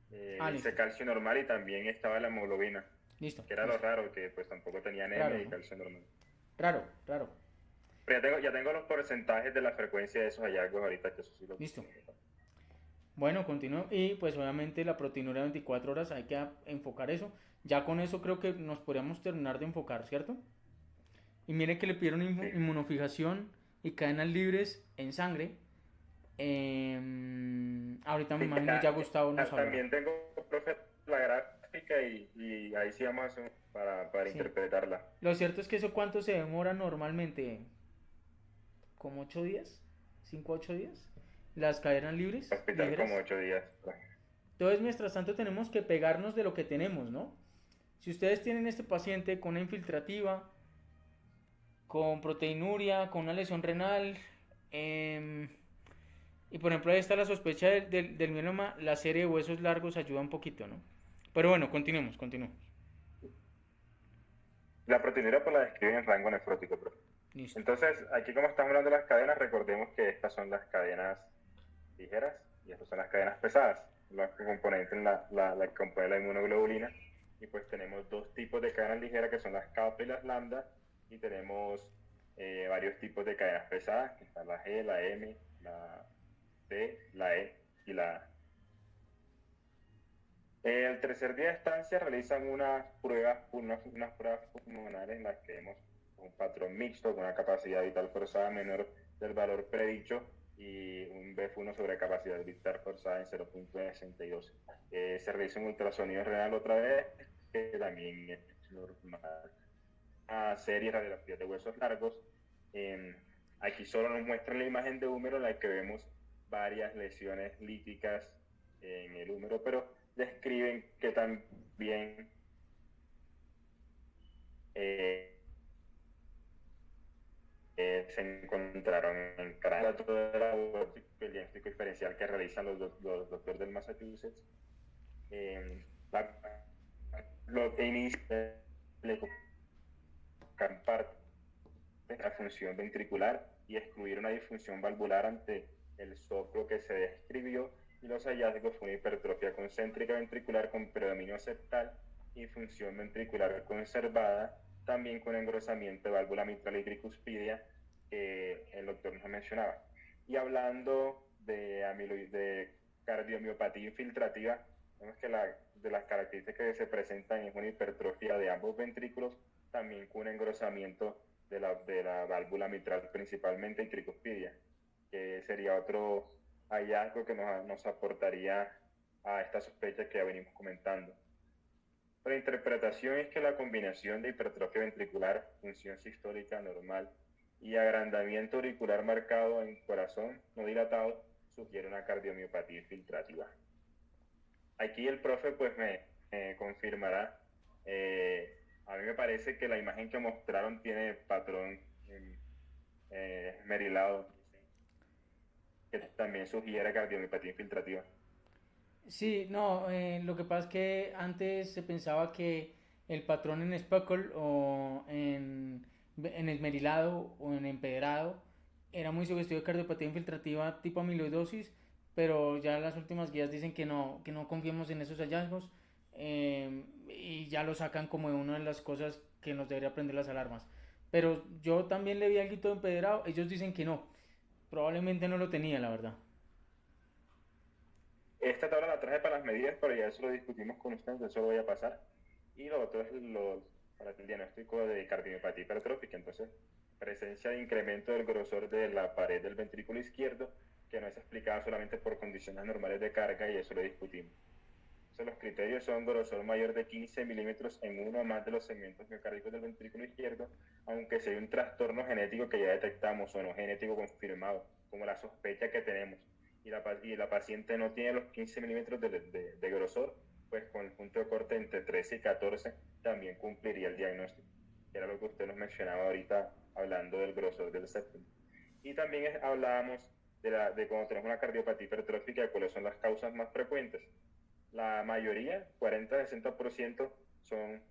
Dice Listo. calcio normal y también estaba la hemoglobina, Listo. que era lo Listo. raro, que pues tampoco tenía anemia Raro, y ¿no? calcio normal. Raro, raro. Pero ya tengo los porcentajes de la frecuencia de esos hallazgos ahorita, que eso sí lo Listo. tengo. Bueno, continúo. Y pues obviamente la proteinuria 24 horas, hay que enfocar eso. Ya con eso creo que nos podríamos terminar de enfocar, ¿cierto? Y mire que le pidieron Sí. inmunofijación y cadenas libres en sangre. Ahorita me Sí, imagino ya Gustavo nos hablará. también tengo, profe, la gráfica y ahí sí vamos a hacer para Sí. interpretarla. Lo cierto es que eso cuánto se demora normalmente, como 8 días, 5 a 8 días, las cadenas libres, Hospital ligeras. como 8 días. Entonces, mientras tanto, tenemos que pegarnos de lo que tenemos, ¿no? Si ustedes tienen este paciente con una infiltrativa, con proteinuria, con una lesión renal, y por ejemplo ahí está la sospecha del mieloma, la serie de huesos largos ayuda un poquito, ¿no? Pero bueno, continuemos. La proteinura pues la describen en rango nefrótico, profe. Listo. Entonces, aquí como estamos hablando de las cadenas, recordemos que estas son las cadenas ligeras y estas son las cadenas pesadas, las que componen la que compone la inmunoglobulina. Y pues tenemos dos tipos de cadenas ligeras que son las kappa y las lambda, y tenemos varios tipos de cadenas pesadas, que están la G, la M, la D, la E y la A. El tercer día de estancia realizan unas pruebas pulmonares en las que vemos un patrón mixto con una capacidad vital forzada menor del valor predicho y un BF1 sobre capacidad vital forzada en 0.62. Se realiza un ultrasonido renal otra vez, que también es normal. A serie de radiografías de huesos largos. Aquí solo nos muestra la imagen de húmero en la que vemos varias lesiones líticas en el húmero, pero describen que también se encontraron en cráneo el diagnóstico diferencial que realizan los doctores del Massachusetts. Lo que inicia parte de la función ventricular y excluir una disfunción valvular ante el soplo que se describió, y los hallazgos fue una hipertrofia concéntrica ventricular con predominio septal y función ventricular conservada, también con engrosamiento de válvula mitral y tricuspidia, que el doctor nos mencionaba. Y hablando de cardiomiopatía infiltrativa, vemos que de las características que se presentan es una hipertrofia de ambos ventrículos, también con un engrosamiento de la válvula mitral principalmente y tricuspidia, que sería otro hallazgo que nos aportaría a esta sospecha que ya venimos comentando. La interpretación es que la combinación de hipertrofia ventricular, función sistólica normal y agrandamiento auricular marcado en corazón no dilatado sugiere una cardiomiopatía infiltrativa. Aquí el profe pues me confirmará. A mí me parece que la imagen que mostraron tiene patrón esmerilado, que también sugiere cardiomipatía infiltrativa. Sí, no, lo que pasa es que antes se pensaba que el patrón en Speckle o en esmerilado o en empedrado era muy sugestivo de cardiopatía infiltrativa tipo amiloidosis, pero ya las últimas guías dicen que no confiemos en esos hallazgos, y ya lo sacan como de una de las cosas que nos debería prender las alarmas. Pero yo también le vi algo de empedrado, ellos dicen que no, probablemente no lo tenía, la verdad. Esta tabla la traje para las medidas, pero ya eso lo discutimos con ustedes, eso lo voy a pasar. Y lo otro es para el diagnóstico de cardiopatía hipertrófica. Entonces, presencia de incremento del grosor de la pared del ventrículo izquierdo, que no es explicada solamente por condiciones normales de carga, y eso lo discutimos. Entonces, los criterios son grosor mayor de 15 milímetros en uno o más de los segmentos miocárdicos del ventrículo izquierdo, aunque si hay un trastorno genético que ya detectamos o no genético confirmado, como la sospecha que tenemos, y la paciente no tiene los 15 milímetros de grosor, pues con el punto de corte entre 13 y 14 también cumpliría el diagnóstico, que era lo que usted nos mencionaba ahorita hablando del grosor del septum. Y también hablábamos de cuando tenemos una cardiopatía hipertrófica, cuáles son las causas más frecuentes. La mayoría, 40-60%, son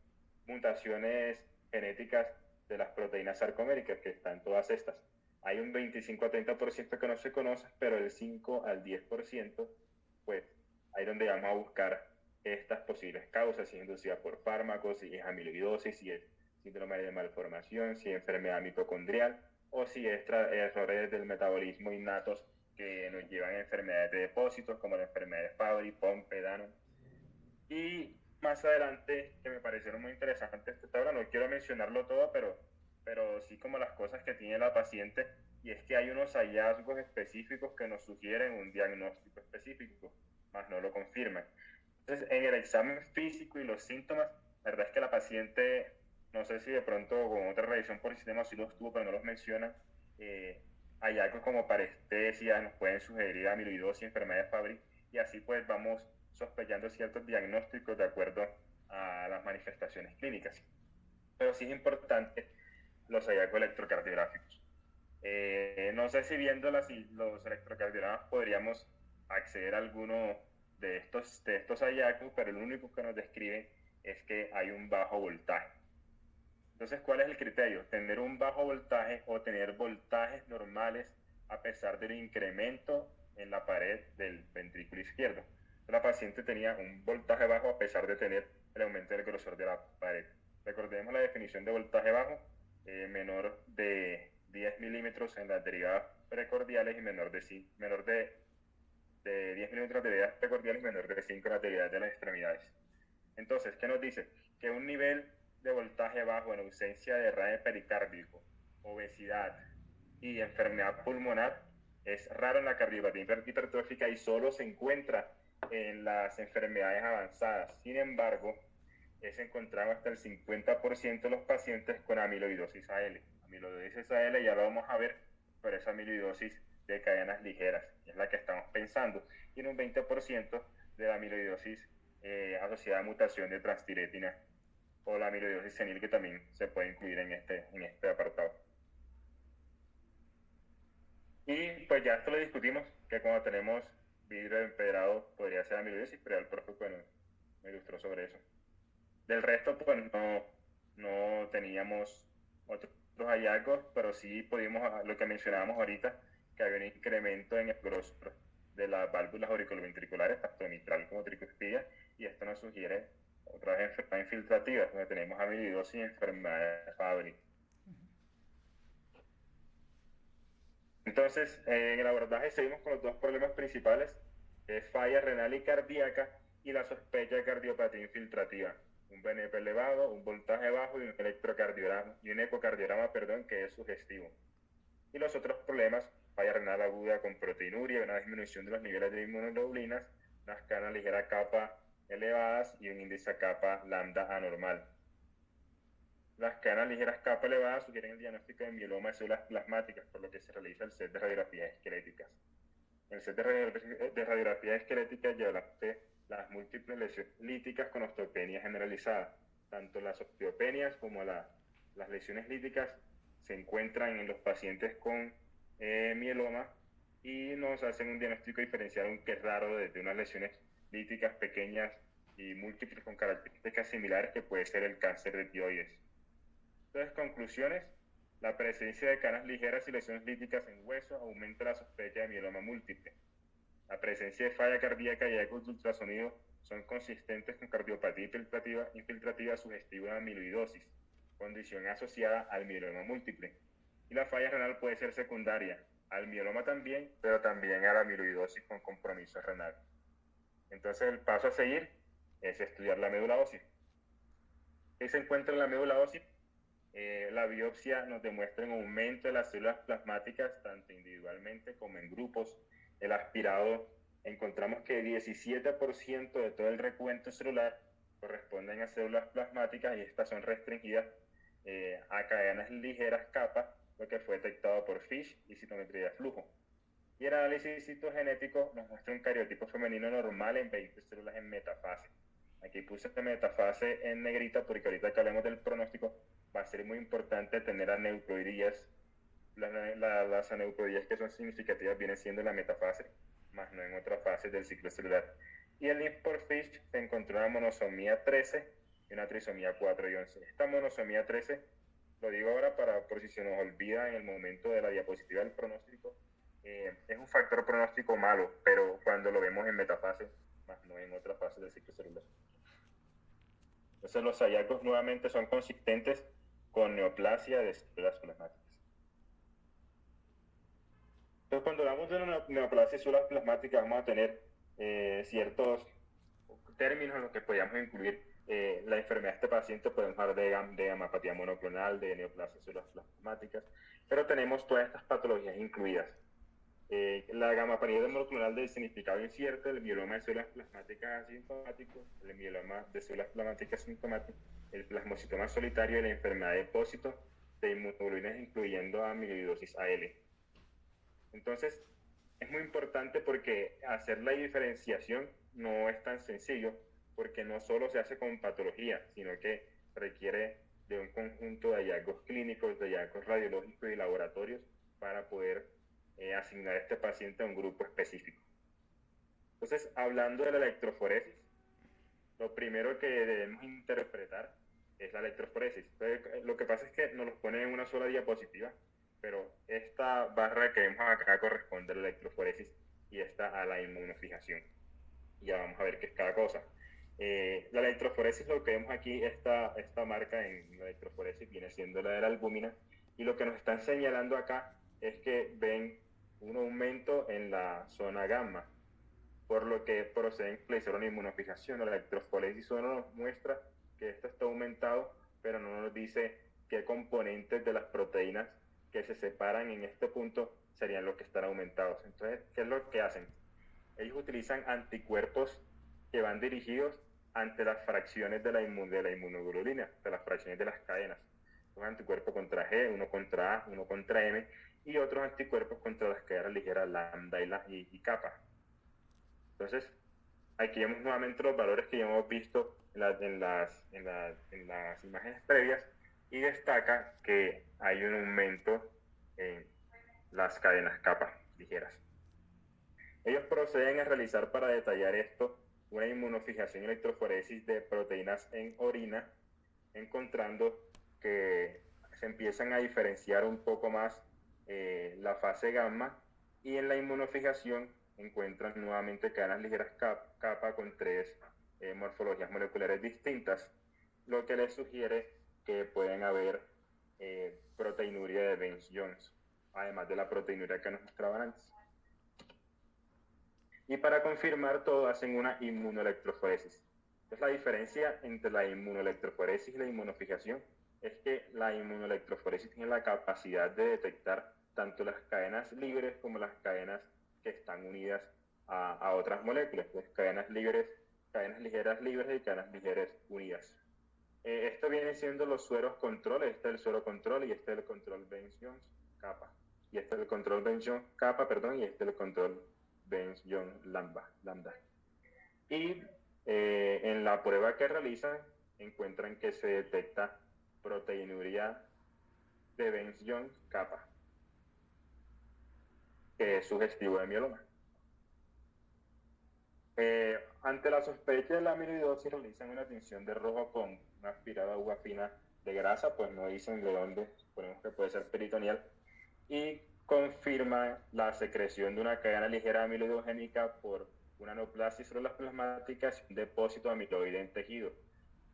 mutaciones genéticas de las proteínas sarcoméricas, que están todas estas. Hay un 25-30% que no se conoce, pero el 5-10%, pues ahí es donde vamos a buscar estas posibles causas, si es inducida por fármacos, si es amiloidosis, si es síndrome de malformación, si es enfermedad mitocondrial, o si es errores del metabolismo innatos que nos llevan a enfermedades de depósitos, como la enfermedad de Fabry, Pompe, Danon. Y más adelante, que me parecieron muy interesantes esta tabla, no quiero mencionarlo todo, pero sí como las cosas que tiene la paciente, y es que hay unos hallazgos específicos que nos sugieren un diagnóstico específico, más no lo confirman. Entonces, en el examen físico y los síntomas, la verdad es que la paciente, no sé si de pronto con otra revisión por el sistema sí los tuvo, pero no los menciona, hallazgos como parestesias nos pueden sugerir amiloidosis, enfermedad de Fabry, y así pues vamos sospechando ciertos diagnósticos de acuerdo a las manifestaciones clínicas. Pero sí es importante los hallazgos electrocardiográficos. No sé si viendo los electrocardiogramas podríamos acceder a alguno de estos hallazgos, pero el único que nos describe es que hay un bajo voltaje. Entonces, ¿cuál es el criterio? Tener un bajo voltaje o tener voltajes normales a pesar del incremento en la pared del ventrículo izquierdo. La paciente tenía un voltaje bajo a pesar de tener el aumento del grosor de la pared. Recordemos la definición de voltaje bajo, menor de 10 milímetros en las derivadas precordiales y menor de 10 milímetros de derivadas precordiales y menor de 5 en las derivadas de las extremidades. Entonces, ¿qué nos dice? Que un nivel de voltaje bajo en ausencia de derrame pericárdico, obesidad y enfermedad pulmonar es raro en la cardiopatía hipertrófica y solo se encuentra en las enfermedades avanzadas. Sin embargo, es encontrado hasta el 50% de los pacientes con amiloidosis AL. Amiloidosis AL ya lo vamos a ver, pero es amiloidosis de cadenas ligeras, es la que estamos pensando. Y en un 20% de la amiloidosis asociada a mutación de transtiretina o la amiloidosis senil, que también se puede incluir en este apartado. Y pues ya esto lo discutimos, que cuando tenemos vidrio empedrado podría ser amiloidosis, pero el profe me ilustró sobre eso. Del resto, pues no teníamos otros hallazgos, pero sí pudimos, lo que mencionábamos ahorita, que había un incremento en el grosor de las válvulas auriculoventriculares, tanto mitral como tricuspidia, y esto nos sugiere otras enfermedades infiltrativas, donde tenemos amiloidosis y enfermedad de Fabry. Entonces, en el abordaje seguimos con los dos problemas principales, que es falla renal y cardíaca y la sospecha de cardiopatía infiltrativa. Un BNP elevado, un voltaje bajo y un electrocardiograma y un ecocardiograma, que es sugestivo. Y los otros problemas, falla renal aguda con proteinuria, una disminución de los niveles de inmunoglobulinas, unas cadenas ligeras kappa elevadas y un índice kappa lambda anormal. Las cadenas ligeras kappa elevadas sugieren el diagnóstico de mieloma de células plasmáticas, por lo que se realiza el set de radiografías esqueléticas. En el set de radiografías esqueléticas llevarse las múltiples lesiones líticas con osteopenia generalizada. Tanto las osteopenias como las lesiones líticas se encuentran en los pacientes con mieloma y nos hacen un diagnóstico diferencial, aunque es raro, de unas lesiones líticas pequeñas y múltiples con características similares que puede ser el cáncer de tiroides. Entonces, conclusiones: la presencia de canas ligeras y lesiones líticas en hueso aumenta la sospecha de mieloma múltiple. La presencia de falla cardíaca y ecos de ultrasonido son consistentes con cardiopatía infiltrativa sugestiva de amiloidosis, condición asociada al mieloma múltiple. Y la falla renal puede ser secundaria al mieloma también, pero también a la amiloidosis con compromiso renal. Entonces, el paso a seguir es estudiar la médula ósea. ¿Qué se encuentra en la médula ósea? La biopsia nos demuestra un aumento de las células plasmáticas, tanto individualmente como en grupos. El aspirado, encontramos que 17% de todo el recuento celular corresponden a células plasmáticas y estas son restringidas a cadenas ligeras kappa, lo que fue detectado por FISH y citometría de flujo. Y el análisis citogenético nos muestra un cariotipo femenino normal en 20 células en metafase. Aquí puse metafase en negrita porque ahorita que hablemos del pronóstico va a ser muy importante tener aneuploidías. Las aneuploidías que son significativas vienen siendo en la metafase, más no en otras fases del ciclo celular. Y el NIF por FISH se encontró una monosomía 13 y una trisomía 4 y 11. Esta monosomía 13, lo digo ahora por si se nos olvida en el momento de la diapositiva del pronóstico, es un factor pronóstico malo, pero cuando lo vemos en metafase, más no en otras fases del ciclo celular. Entonces los hallazgos nuevamente son consistentes con neoplasia de células plasmáticas. Entonces, cuando hablamos de una neoplasia de células plasmáticas, vamos a tener ciertos términos en los que podríamos incluir la enfermedad de este paciente. Podemos hablar de gamapatía monoclonal, de neoplasia de células plasmáticas, pero tenemos todas estas patologías incluidas. La gamapatía monoclonal de significado incierto, el mieloma de células plasmáticas asintomático, el mieloma de células plasmáticas sintomático, el plasmocitoma solitario y la enfermedad de depósito de inmunoglobulinas, incluyendo amiloidosis AL. Entonces, es muy importante porque hacer la diferenciación no es tan sencillo, porque no solo se hace con patología, sino que requiere de un conjunto de hallazgos clínicos, de hallazgos radiológicos y laboratorios para poder asignar a este paciente a un grupo específico. Entonces, hablando de la electroforesis, lo primero que debemos interpretar es la electroforesis. Entonces, lo que pasa es que nos los ponen en una sola diapositiva, pero esta barra que vemos acá corresponde a la electroforesis y esta a la inmunofijación. Ya vamos a ver qué es cada cosa. La electroforesis, lo que vemos aquí, esta marca en la electroforesis viene siendo la de la albúmina, y lo que nos están señalando acá es que ven un aumento en la zona gamma, por lo que proceden a realizar una inmunofijación. La electroforesis solo nos muestra que esto está aumentado, pero no nos dice qué componentes de las proteínas que se separan en este punto serían los que están aumentados. Entonces, ¿qué es lo que hacen? Ellos utilizan anticuerpos que van dirigidos ante las fracciones de la inmunoglobulina, de las fracciones de las cadenas. Un anticuerpo contra G, uno contra A, uno contra M, y otros anticuerpos contra las cadenas ligeras lambda y kappa. Entonces, aquí vemos nuevamente los valores que ya hemos visto en las imágenes previas, y destaca que hay un aumento en las cadenas kappa ligeras. Ellos proceden a realizar, para detallar esto, una inmunofijación electroforesis de proteínas en orina, encontrando que se empiezan a diferenciar un poco más la fase gamma, y en la inmunofijación encuentran nuevamente cadenas ligeras kappa con tres morfologías moleculares distintas, lo que les sugiere que pueden haber proteinuria de Bence-Jones, además de la proteinuria que nos mostraban antes. Y para confirmar todo, hacen una inmunoelectroforesis. Entonces, la diferencia entre la inmunoelectroforesis y la inmunofijación es que la inmunoelectroforesis tiene la capacidad de detectar tanto las cadenas libres como las cadenas que están unidas a otras moléculas, pues cadenas ligeras libres y cadenas ligeras unidas. Esto viene siendo los sueros control. Este es el suero control y este es el control Bence-Jones kappa. Y este es el control Bence-Jones kappa, perdón, y este es el control Bence-Jones lambda. Y en la prueba que realizan encuentran que se detecta proteinuria de Benz-Jones kappa, que es sugestivo de mieloma. Ante la sospecha de la amiloidosis realizan una tinción de rojo con una aspirada agua fina de grasa, pues no dicen de dónde, suponemos que puede ser peritoneal, y confirma la secreción de una cadena ligera amiloidogénica por una neoplasia sobre las plasmáticas y un depósito amiloide en tejido,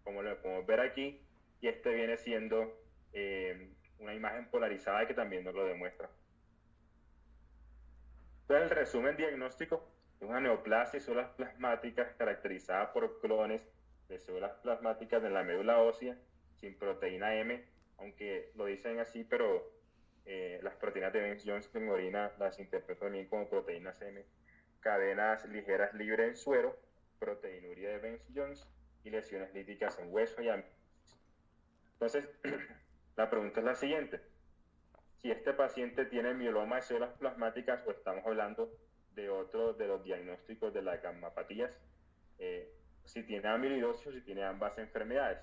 como lo podemos ver aquí, y este viene siendo una imagen polarizada que también nos lo demuestra. Entonces, el resumen diagnóstico es una neoplasia y células plasmáticas caracterizada por clones de células plasmáticas de la médula ósea sin proteína M, aunque lo dicen así, pero las proteínas de Benz-Jones en orina las interpreto también como proteínas M, cadenas ligeras libres en suero, proteinuria de Benz-Jones y lesiones líticas en hueso y amnios. Entonces, la pregunta es la siguiente. Si este paciente tiene mieloma de células plasmáticas o estamos hablando de otro de los diagnósticos de las gammapatías, si tiene amiloidosis o si tiene ambas enfermedades.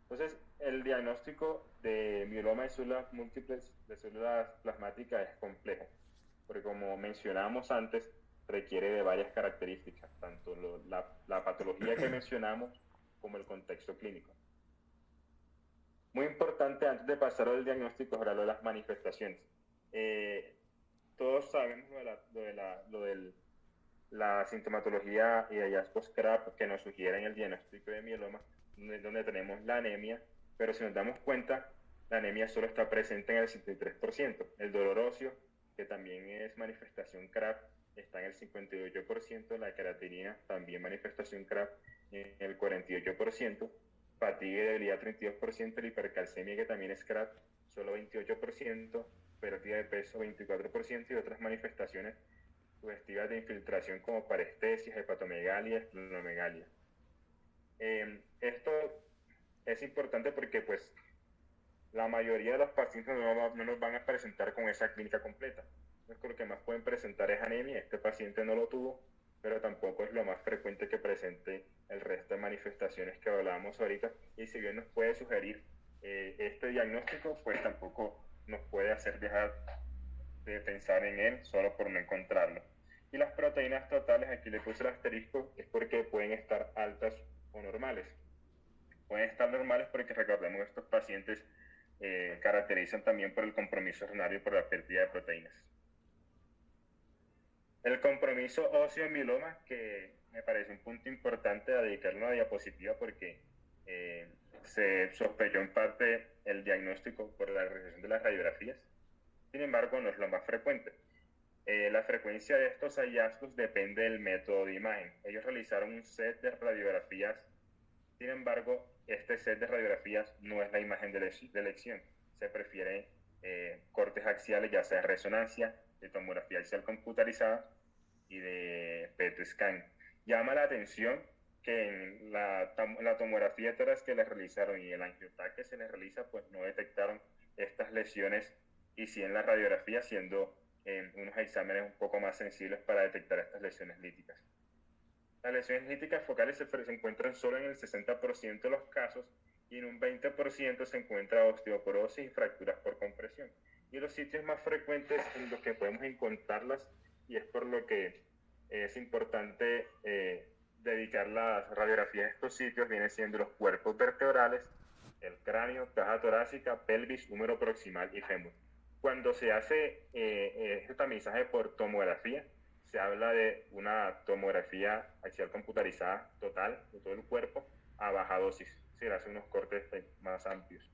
Entonces, el diagnóstico de mieloma de células múltiples de células plasmáticas es complejo, porque como mencionamos antes, requiere de varias características, tanto la patología que mencionamos como el contexto clínico. Muy importante, antes de pasar al diagnóstico, es hablar de las manifestaciones. Todos sabemos lo de la sintomatología y hallazgos CRAP que nos sugieren el diagnóstico de mieloma, donde tenemos la anemia, pero si nos damos cuenta, la anemia solo está presente en el 63%. El dolor óseo, que también es manifestación CRAP, está en el 58%, la creatinina, también manifestación CRAP, en el 48%, fatiga y debilidad 32%, la hipercalcemia, que también es CRAP, solo 28%, pérdida de peso 24% y otras manifestaciones sugestivas de infiltración como parestesias, hepatomegalia, esplenomegalia. Esto es importante porque pues la mayoría de los pacientes no nos van a presentar con esa clínica completa. Entonces, lo que más pueden presentar es anemia. Este paciente no lo tuvo, pero tampoco es lo más frecuente que presente el resto de manifestaciones que hablábamos ahorita. Y si bien nos puede sugerir este diagnóstico, pues tampoco nos puede hacer dejar de pensar en él solo por no encontrarlo. Y las proteínas totales, aquí le puse el asterisco, es porque pueden estar altas o normales. Pueden estar normales porque recordemos que estos pacientes caracterizan también por el compromiso renal y por la pérdida de proteínas. El compromiso óseo en mieloma, que me parece un punto importante a dedicarle una diapositiva porque se sospechó en parte el diagnóstico por la realización de las radiografías. Sin embargo, no es lo más frecuente. La frecuencia de estos hallazgos depende del método de imagen. Ellos realizaron un set de radiografías, sin embargo, este set de radiografías no es la imagen de elección. Se prefieren cortes axiales, ya sea de resonancia, de tomografía axial computarizada y de PET scan. Llama la atención que en la tomografía tórax que les realizaron y el angioTAC que se les realiza, pues no detectaron estas lesiones, y sí en la radiografía, siendo unos exámenes un poco más sensibles para detectar estas lesiones líticas. Las lesiones líticas focales se encuentran solo en el 60% de los casos y en un 20% se encuentra osteoporosis y fracturas por compresión. Y los sitios más frecuentes en los que podemos encontrarlas, y es por lo que es importante dedicar las radiografías a estos sitios, vienen siendo los cuerpos vertebrales, el cráneo, caja torácica, pelvis, húmero proximal y fémur. Cuando se hace este tamizaje por tomografía, se habla de una tomografía axial computarizada total de todo el cuerpo a baja dosis. Se hacen unos cortes más amplios.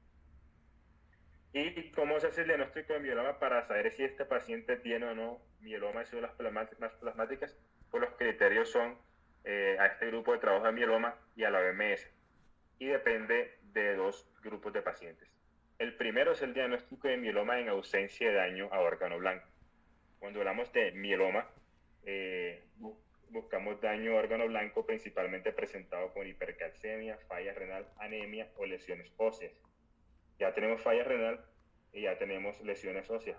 ¿Y cómo se hace el diagnóstico de mieloma para saber si este paciente tiene o no mieloma de células plasmáticas? Pues los criterios son a este grupo de trabajo de mieloma y a la OMS. Y depende de dos grupos de pacientes. El primero es el diagnóstico de mieloma en ausencia de daño a órgano blanco. Cuando hablamos de mieloma, buscamos daño a órgano blanco principalmente presentado con hipercalcemia, falla renal, anemia o lesiones óseas. Ya tenemos falla renal y ya tenemos lesiones óseas,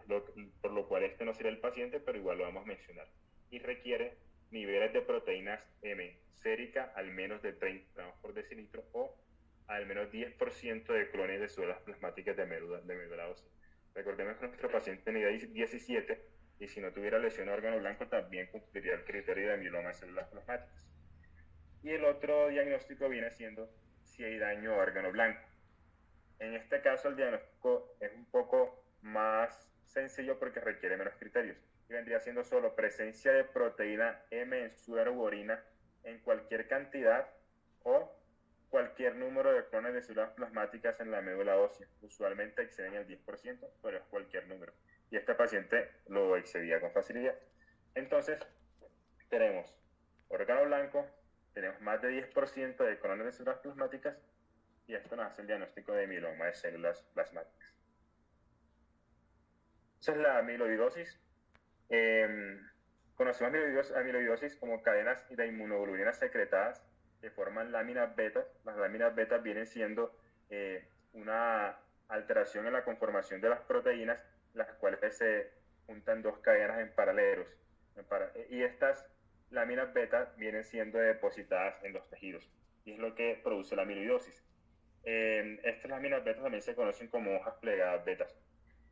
por lo cual este no será el paciente, pero igual lo vamos a mencionar. Y requiere niveles de proteínas M sérica al menos de 30 gramos por decilitro o al menos 10% de clones de células plasmáticas de médula ósea. Recordemos que nuestro paciente tenía 17 y si no tuviera lesión de órgano blanco también cumpliría el criterio de mieloma de células plasmáticas. Y el otro diagnóstico viene siendo si hay daño a órgano blanco. En este caso el diagnóstico es un poco más sencillo porque requiere menos criterios y vendría siendo solo presencia de proteína M en suero u orina en cualquier cantidad o cualquier número de clones de células plasmáticas en la médula ósea. Usualmente exceden el 10%, pero es cualquier número. Y este paciente lo excedía con facilidad. Entonces, tenemos órgano blanco, tenemos más de 10% de clones de células plasmáticas y esto nos hace el diagnóstico de mieloma de células plasmáticas. Esa es la amiloidosis. Conocemos amiloidosis como cadenas de inmunoglobulinas secretadas que forman láminas beta. Las láminas beta vienen siendo una alteración en la conformación de las proteínas, las cuales se juntan dos cadenas en paralelos. Y estas láminas beta vienen siendo depositadas en los tejidos y es lo que produce la amiloidosis. Estas láminas beta también se conocen como hojas plegadas betas.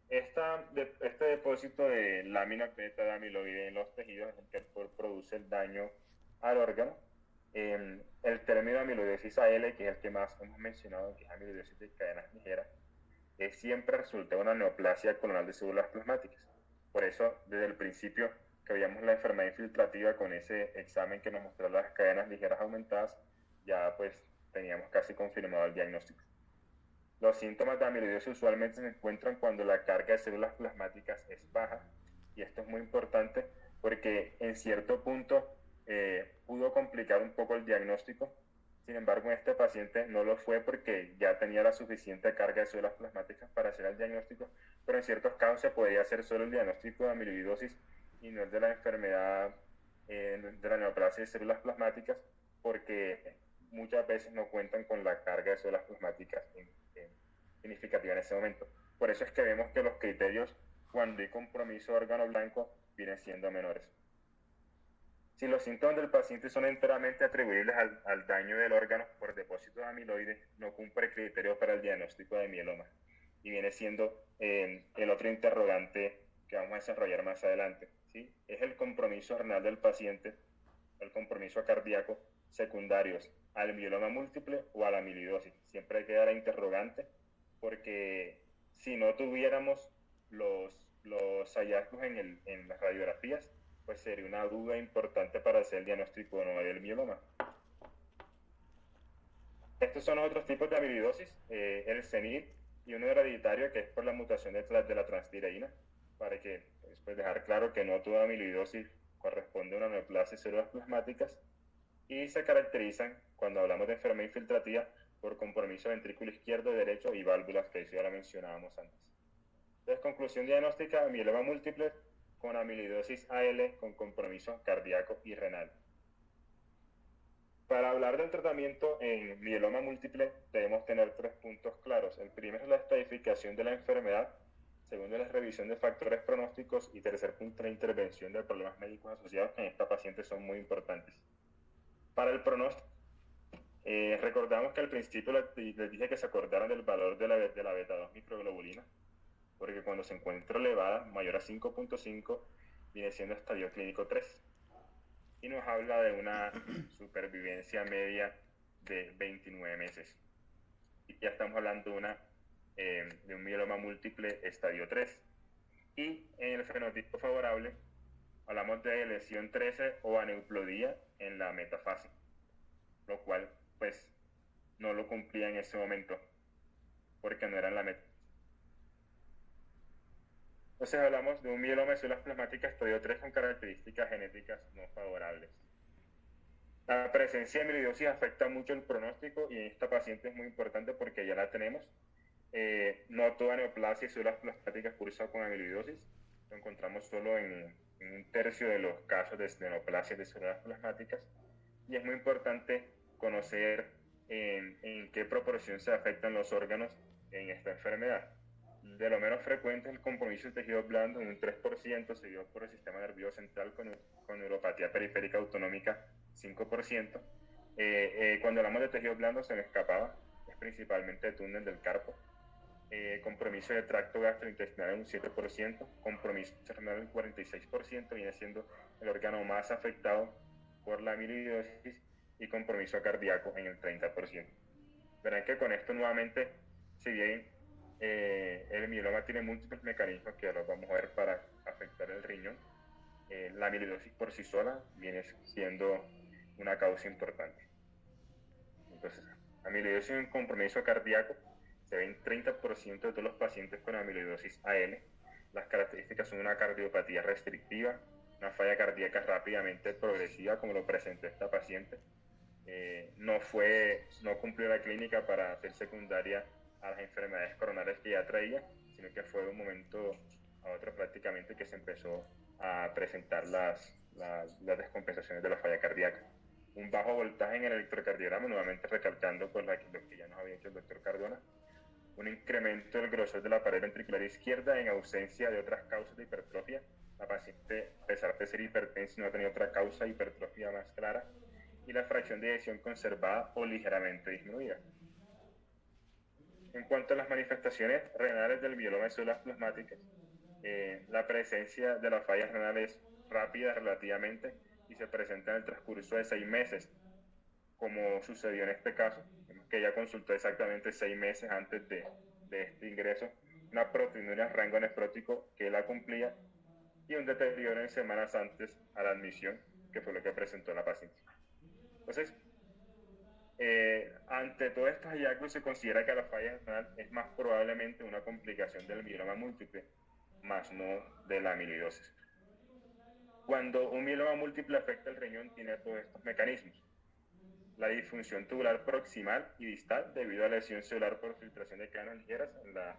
Este depósito de láminas beta de amiloide en los tejidos es el que produce el daño al órgano. El término amiloidosis AL, que es el que más hemos mencionado, que es amiloidosis de cadenas ligeras, siempre resulta una neoplasia clonal de células plasmáticas. Por eso, desde el principio que veíamos la enfermedad infiltrativa con ese examen que nos mostró las cadenas ligeras aumentadas, ya pues teníamos casi confirmado el diagnóstico. Los síntomas de amiloidosis usualmente se encuentran cuando la carga de células plasmáticas es baja, y esto es muy importante porque en cierto punto pudo complicar un poco el diagnóstico. Sin embargo, en este paciente no lo fue porque ya tenía la suficiente carga de células plasmáticas para hacer el diagnóstico, pero en ciertos casos se podía hacer solo el diagnóstico de amiloidosis y no el de la enfermedad de la neoplasia de células plasmáticas, porque muchas veces no cuentan con la carga de células plasmáticas significativa en ese momento. Por eso es que vemos que los criterios cuando hay compromiso de órgano blanco vienen siendo menores. Si los síntomas del paciente son enteramente atribuibles al daño del órgano por depósito de amiloide, no cumple el criterio para el diagnóstico de mieloma y viene siendo el otro interrogante que vamos a desarrollar más adelante, ¿sí? Es el compromiso renal del paciente, el compromiso cardíaco, secundarios al mieloma múltiple o a la amiloidosis. Siempre hay que dar a interrogante porque si no tuviéramos los hallazgos en las radiografías, pues sería una duda importante para hacer el diagnóstico o no del mieloma. Estos son otros tipos de amiloidosis, el senil y uno hereditario que es por la mutación de la transtireína, para que después dejar claro que no toda amiloidosis corresponde a una neoplasia de células plasmáticas y se caracterizan, cuando hablamos de enfermedad infiltrativa, por compromiso ventrículo izquierdo, derecho y válvulas, que eso ya lo mencionábamos antes. Entonces, conclusión diagnóstica, mieloma múltiple con amiloidosis AL con compromiso cardíaco y renal. Para hablar del tratamiento en mieloma múltiple debemos tener 3 puntos claros. El primero es la estadificación de la enfermedad, segundo es la revisión de factores pronósticos y tercer punto la intervención de problemas médicos asociados que en esta paciente son muy importantes. Para el pronóstico, recordamos que al principio les dije que se acordaran del valor de la beta-2 microglobulina, porque cuando se encuentra elevada, mayor a 5.5, viene siendo estadio clínico 3. Y nos habla de una supervivencia media de 29 meses. Y ya estamos hablando de un mieloma múltiple estadio 3. Y en el fenotipo favorable, hablamos de lesión 13 o aneuploidía en la metafase, lo cual pues no lo cumplía en ese momento, porque no era en la meta. Entonces hablamos de un mieloma de células plasmáticas estadio 3 con características genéticas no favorables. La presencia de amiloidosis afecta mucho el pronóstico y en esta paciente es muy importante porque ya la tenemos. No toda neoplasia de células plasmáticas cursa con amiloidosis. Lo encontramos solo en un tercio de los casos de neoplasias de células plasmáticas. Y es muy importante conocer en qué proporción se afectan los órganos en esta enfermedad. De lo menos frecuente es el compromiso del tejido blando en un 3%, seguido por el sistema nervioso central con neuropatía periférica autonómica 5%. Cuando hablamos de tejido blando se me escapaba, es principalmente de túnel del carpo, compromiso de tracto gastrointestinal en un 7%, compromiso renal en 46%, viene siendo el órgano más afectado por la amiloidosis, y compromiso cardíaco en el 30%. Verán que con esto nuevamente, si bien el mieloma tiene múltiples mecanismos que los vamos a ver para afectar el riñón, la amiloidosis por sí sola viene siendo una causa importante. Entonces, amiloidosis en compromiso cardíaco se ve en 30% de todos los pacientes con amiloidosis AL. Las características son una cardiopatía restrictiva, una falla cardíaca rápidamente progresiva, como lo presentó esta paciente. No cumplió la clínica para ser secundaria a las enfermedades coronarias que ya traía, sino que fue de un momento a otro prácticamente que se empezó a presentar las descompensaciones de la falla cardíaca. Un bajo voltaje en el electrocardiograma, nuevamente recalcando por lo que ya nos había dicho el doctor Cardona. Un incremento del grosor de la pared ventricular izquierda en ausencia de otras causas de hipertrofia. La paciente, a pesar de ser hipertensa, no ha tenido otra causa de hipertrofia más clara. Y la fracción de eyección conservada o ligeramente disminuida. En cuanto a las manifestaciones renales del mieloma de células plasmáticas, la presencia de la falla renal es rápida relativamente y se presenta en el transcurso de 6 meses, como sucedió en este caso, que ella consultó exactamente 6 meses antes de este ingreso, una proteinuria en rango nefrótico que la cumplía y un deterioro en semanas antes a la admisión, que fue lo que presentó la paciente. Entonces, ante todos estos hallazgos se considera que la falla renal es más probablemente una complicación del mieloma múltiple, más no de la amiloidosis. Cuando un mieloma múltiple afecta el riñón, tiene todos estos mecanismos. La disfunción tubular proximal y distal debido a la lesión celular por filtración de cadenas ligeras. En la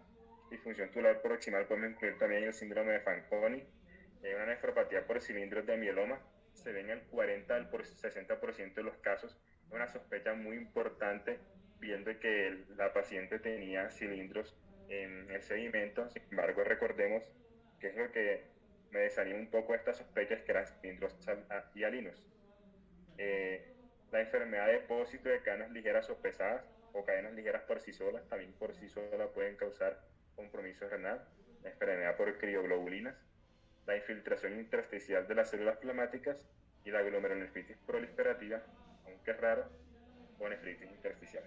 disfunción tubular proximal podemos incluir también el síndrome de Fanconi, una nefropatía por cilindros de mieloma. Se ven el 40 al 60% de los casos, una sospecha muy importante, viendo que la paciente tenía cilindros en el sedimento. Sin embargo, recordemos que es lo que me desanima un poco esta sospecha, es que eran cilindros hialinos. La enfermedad de depósito de cadenas ligeras o pesadas, o cadenas ligeras por sí solas, también por sí solas pueden causar compromiso renal. La enfermedad por crioglobulinas, la infiltración intersticial de las células plasmáticas y la glomerulonefritis proliferativa, aunque es raro, o nefritis intersticial.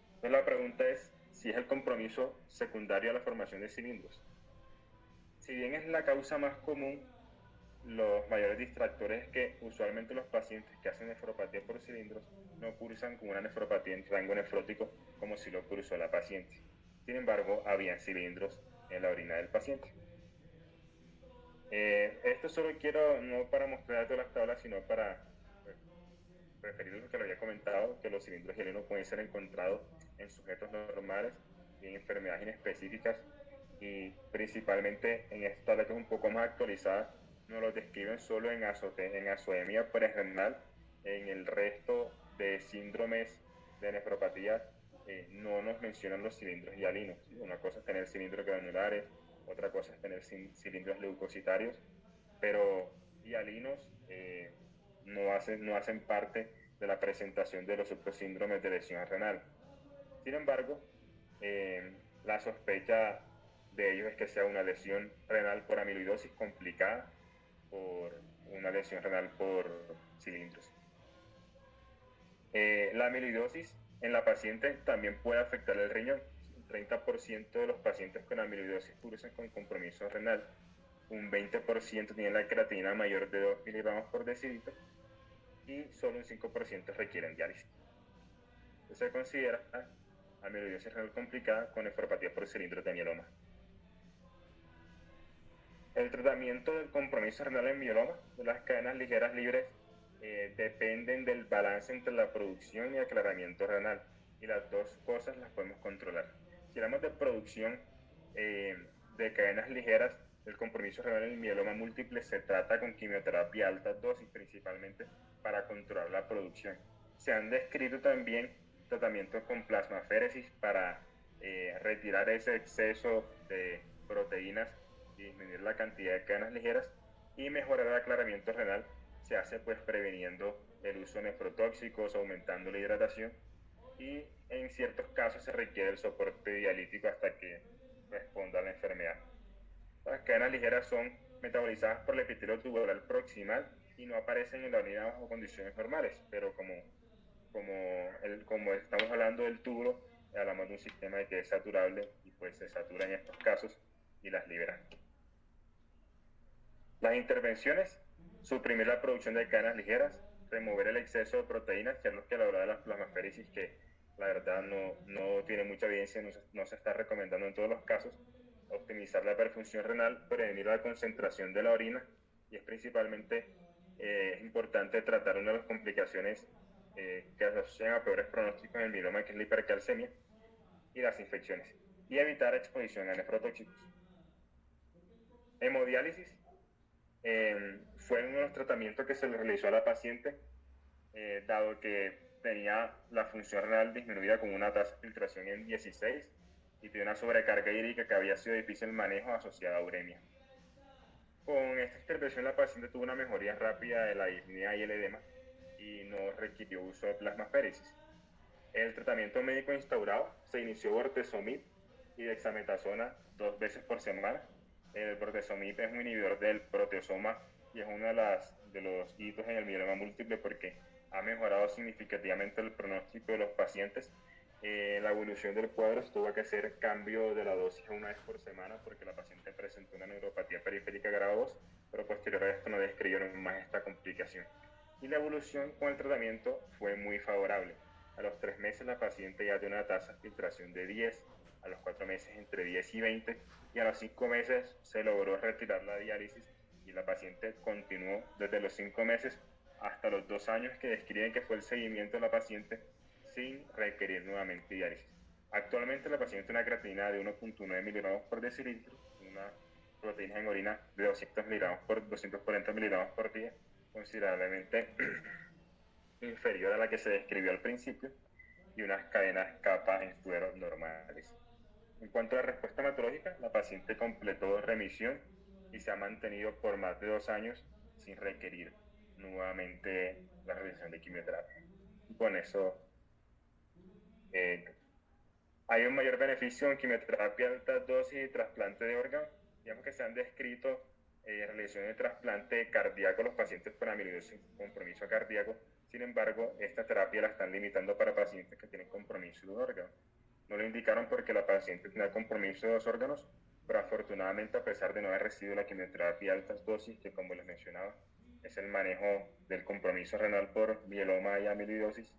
Entonces la pregunta es si es el compromiso secundario a la formación de cilindros. Si bien es la causa más común, los mayores distractores es que usualmente los pacientes que hacen nefropatía por cilindros no cursan con una nefropatía en rango nefrótico como si lo cursó la paciente. Sin embargo, había cilindros en la orina del paciente. Esto solo quiero, no para mostrar todas las tablas, sino para referir a lo que lo había comentado, que los cilindros hialinos pueden ser encontrados en sujetos normales y en enfermedades inespecíficas, y principalmente en esta tabla que es un poco más actualizada, nos lo describen solo en azoemia prerenal. En el resto de síndromes de nefropatía no nos mencionan los cilindros hialinos. Una cosa es tener cilindros granulares, otra cosa es tener cilindros leucocitarios, pero hialinos no hacen parte de la presentación de los otros síndromes de lesión renal. Sin embargo, la sospecha de ellos es que sea una lesión renal por amiloidosis complicada por una lesión renal por cilindros. La amiloidosis en la paciente también puede afectar el riñón. El 30% de los pacientes con amiloidosis cursan con compromiso renal. Un 20% tienen la creatinina mayor de 2 miligramos por decilitro y solo un 5% requieren diálisis. Se considera amiloidosis renal complicada con nefropatía por cilindros de mieloma. El tratamiento del compromiso renal en mieloma de las cadenas ligeras libres dependen del balance entre la producción y aclaramiento renal, y las dos cosas las podemos controlar. Si hablamos de producción de cadenas ligeras, el compromiso renal en el mieloma múltiple se trata con quimioterapia alta dosis, principalmente para controlar la producción. Se han descrito también tratamientos con plasmaféresis para retirar ese exceso de proteínas y disminuir la cantidad de cadenas ligeras, y mejorar el aclaramiento renal se hace pues preveniendo el uso de nefrotóxicos, aumentando la hidratación y en ciertos casos se requiere el soporte dialítico hasta que responda a la enfermedad. Las cadenas ligeras son metabolizadas por el epitelio tubular proximal y no aparecen en la orina bajo condiciones normales, pero como estamos hablando del túbulo, hablamos de un sistema que es saturable y pues se satura en estos casos y las libera. Las intervenciones: suprimir la producción de cadenas ligeras, remover el exceso de proteínas, que es lo que a la hora de la plasmaféresis, que la verdad no tiene mucha evidencia, no se está recomendando en todos los casos, optimizar la perfusión renal, prevenir la concentración de la orina, y es principalmente importante tratar una de las complicaciones que asocian a peores pronósticos en el mieloma, que es la hipercalcemia y las infecciones, y evitar exposición a nefrotóxicos. Hemodiálisis fue uno de los tratamientos que se le realizó a la paciente, dado que tenía la función renal disminuida con una tasa de filtración en 16 y tenía una sobrecarga hídrica que había sido difícil el manejo asociada a uremia. Con esta intervención la paciente tuvo una mejoría rápida de la disnea y el edema y no requirió uso de plasmaféresis. El tratamiento médico instaurado se inició bortezomib y dexametasona 2 veces por semana. El bortezomib es un inhibidor del proteasoma y es uno de los hitos en el mieloma múltiple porque ha mejorado significativamente el pronóstico de los pacientes. La evolución del cuadro tuvo que hacer cambio de la dosis 1 vez por semana porque la paciente presentó una neuropatía periférica grado 2, pero posterior a esto no describieron más esta complicación. Y la evolución con el tratamiento fue muy favorable. A los 3 meses la paciente ya tiene una tasa de filtración de 10, a los 4 meses entre 10 y 20, y a los 5 meses se logró retirar la diálisis y la paciente continuó desde los 5 meses hasta los 2 años que describen que fue el seguimiento de la paciente sin requerir nuevamente diálisis. Actualmente la paciente tiene una creatinina de 1.9 miligramos por decilitro, una proteína en orina de 200 miligramos por 240 miligramos por día, considerablemente inferior a la que se describió al principio, y unas cadenas kappa en sueros normales. En cuanto a la respuesta hematológica, la paciente completó remisión y se ha mantenido por más de 2 años sin requerir nuevamente la realización de quimioterapia. Y con eso hay un mayor beneficio en quimioterapia de altas dosis y trasplante de órganos. Digamos que se han descrito realizaciones de trasplante cardíaco a los pacientes con amiloidosis con compromiso cardíaco. Sin embargo, esta terapia la están limitando para pacientes que tienen compromiso de un órgano. No lo indicaron porque la paciente tenía compromiso de 2 órganos, pero afortunadamente, a pesar de no haber recibido la quimioterapia de altas dosis, que como les mencionaba, es el manejo del compromiso renal por mieloma y amiloidosis,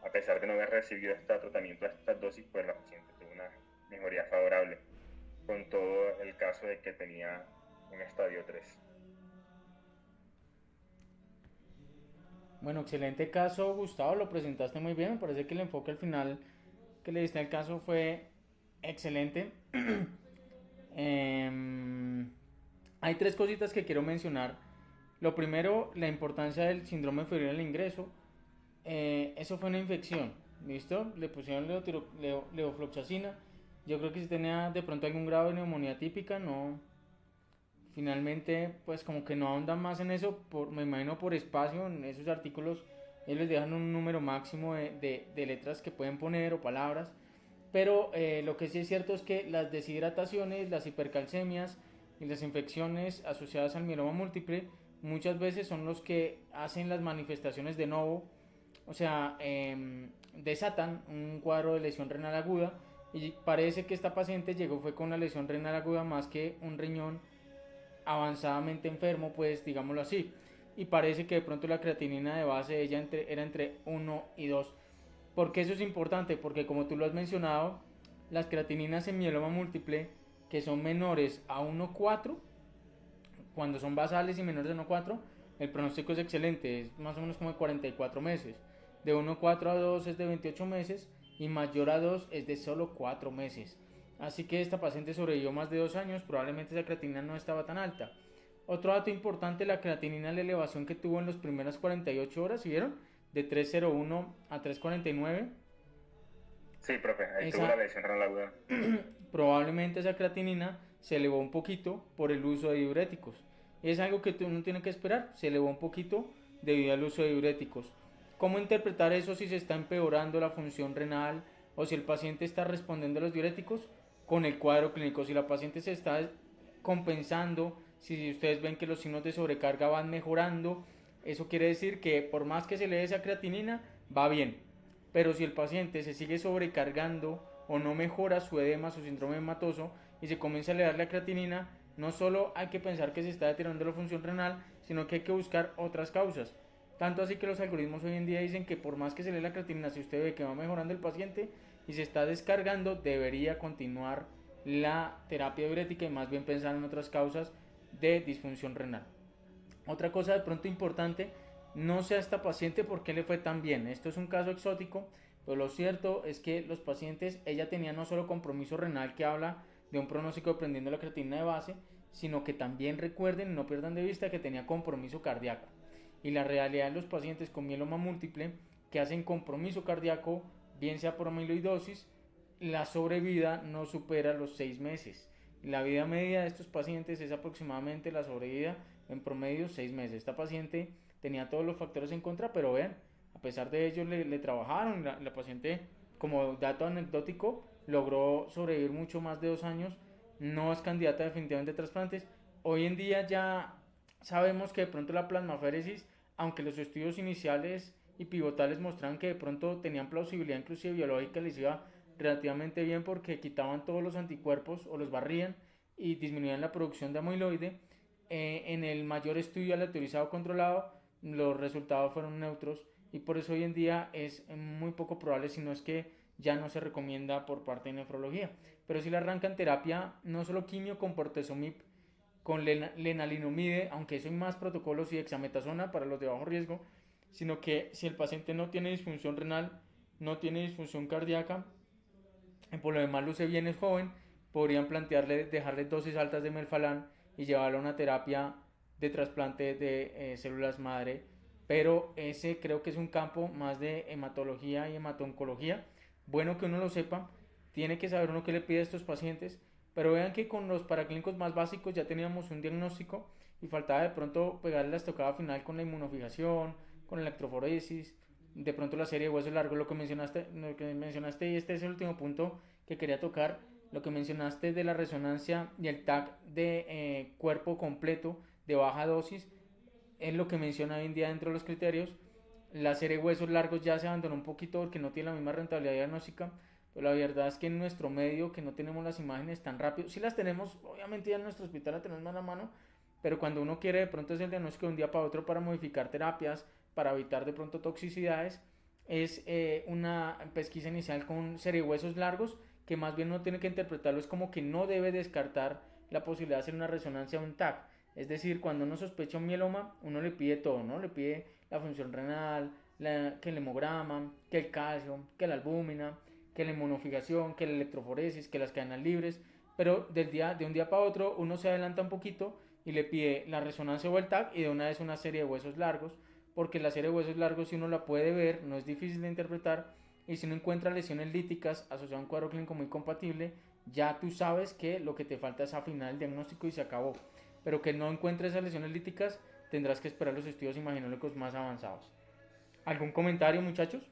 a pesar de no haber recibido este tratamiento a estas dosis, pues la paciente tuvo una mejoría favorable, con todo el caso de que tenía un estadio 3. Bueno, excelente caso, Gustavo, lo presentaste muy bien. Me parece que el enfoque al final que le diste al caso fue excelente. Hay 3 cositas que quiero mencionar. Lo primero, la importancia del síndrome febril al ingreso. Eso fue una infección, ¿listo? Le pusieron levofloxacina. Yo creo que si tenía de pronto algún grado de neumonía típica, no. Finalmente, pues como que no ahondan más en eso, me imagino por espacio, en esos artículos ellos les dejan un número máximo de letras que pueden poner o palabras, pero lo que sí es cierto es que las deshidrataciones, las hipercalcemias y las infecciones asociadas al mieloma múltiple muchas veces son los que hacen las manifestaciones de novo, o sea, desatan un cuadro de lesión renal aguda, y parece que esta paciente fue con una lesión renal aguda más que un riñón avanzadamente enfermo, pues digámoslo así, y parece que de pronto la creatinina de base de ella era entre 1 y 2. ¿Por qué eso es importante? Porque como tú lo has mencionado, las creatininas en mieloma múltiple que son menores a 1,4, cuando son basales y menores a 1,4, el pronóstico es excelente, es más o menos como de 44 meses. De 1,4 a 2 es de 28 meses y mayor a 2 es de solo 4 meses. Así que esta paciente sobrevivió más de 2 años, probablemente esa creatinina no estaba tan alta. Otro dato importante, la creatinina, la elevación que tuvo en las primeras 48 horas, ¿sí vieron? De 301 a 349. Sí, profe, ahí tuvo la lesión renal aguda. Probablemente esa creatinina se elevó un poquito por el uso de diuréticos. Es algo que uno tiene que esperar, se elevó un poquito debido al uso de diuréticos. ¿Cómo interpretar eso si se está empeorando la función renal o si el paciente está respondiendo a los diuréticos? Con el cuadro clínico, si la paciente se está compensando, si ustedes ven que los signos de sobrecarga van mejorando, eso quiere decir que por más que se le dé esa creatinina, va bien. Pero si el paciente se sigue sobrecargando o no mejora su edema, su síndrome hematoso, y se comienza a elevar la creatinina, no solo hay que pensar que se está deteriorando la función renal, sino que hay que buscar otras causas. Tanto así que los algoritmos hoy en día dicen que por más que se lee la creatinina, si usted ve que va mejorando el paciente y se está descargando, debería continuar la terapia diurética y más bien pensar en otras causas de disfunción renal. Otra cosa de pronto importante, no sé a esta paciente por qué le fue tan bien. Esto es un caso exótico, pero lo cierto es que los pacientes, ella tenía no solo compromiso renal que habla de un pronóstico dependiendo de la creatinina de base, sino que también recuerden y no pierdan de vista que tenía compromiso cardíaco. Y la realidad de los pacientes con mieloma múltiple que hacen compromiso cardíaco, bien sea por amiloidosis, la sobrevida no supera los 6 meses. La vida media de estos pacientes es aproximadamente la sobrevida en promedio 6 meses. Esta paciente tenía todos los factores en contra, pero vean, a pesar de ello le trabajaron. La paciente, como dato anecdótico, logró sobrevivir mucho más de 2 años. No es candidata definitivamente a trasplantes. Hoy en día ya sabemos que de pronto la plasmaféresis, aunque los estudios iniciales y pivotales mostraban que de pronto tenían plausibilidad inclusive biológica, les iba relativamente bien porque quitaban todos los anticuerpos o los barrían y disminuían la producción de amiloide. En el mayor estudio aleatorizado controlado, los resultados fueron neutros y por eso hoy en día es muy poco probable, si no es que ya no se recomienda por parte de nefrología. Pero si le arrancan terapia, no solo quimio con bortezomib, con lenalidomide, aunque eso hay más protocolos, y dexametasona para los de bajo riesgo, sino que si el paciente no tiene disfunción renal, no tiene disfunción cardíaca, por lo demás luce bien, es joven, podrían plantearle dejarle dosis altas de melfalán y llevarlo a una terapia de trasplante de células madre, pero ese creo que es un campo más de hematología y hematoncología. Bueno que uno lo sepa, tiene que saber uno qué le pide a estos pacientes, pero vean que con los paraclínicos más básicos ya teníamos un diagnóstico y faltaba de pronto pegarle la estocada final con la inmunofijación, con la electroforesis, de pronto la serie de huesos largos, lo que mencionaste, y este es el último punto que quería tocar, lo que mencionaste de la resonancia y el TAC de cuerpo completo de baja dosis, es lo que menciona hoy en día dentro de los criterios. La serie de huesos largos ya se abandonó un poquito porque no tiene la misma rentabilidad diagnóstica, pero la verdad es que en nuestro medio, que no tenemos las imágenes tan rápido, sí las tenemos, obviamente ya en nuestro hospital la tenemos más a mano, pero cuando uno quiere de pronto hacer el diagnóstico de un día para otro para modificar terapias, para evitar de pronto toxicidades, es una pesquisa inicial con serie de huesos largos, que más bien uno tiene que interpretarlo es como que no debe descartar la posibilidad de hacer una resonancia o un TAC. Es decir, cuando uno sospecha un mieloma, uno le pide todo, ¿no? Le pide la función renal, que el hemograma, que el calcio, que la albúmina, que la inmunofijación, que la electroforesis, que las cadenas libres, pero de un día para otro uno se adelanta un poquito y le pide la resonancia o el TAC y de una vez una serie de huesos largos, porque la serie de huesos largos, si uno la puede ver, no es difícil de interpretar, y si uno encuentra lesiones líticas asociadas a un cuadro clínico muy compatible, ya tú sabes que lo que te falta es afinar el diagnóstico y se acabó. Pero que no encuentres esas lesiones líticas, tendrás que esperar los estudios imaginológicos más avanzados. ¿Algún comentario, muchachos?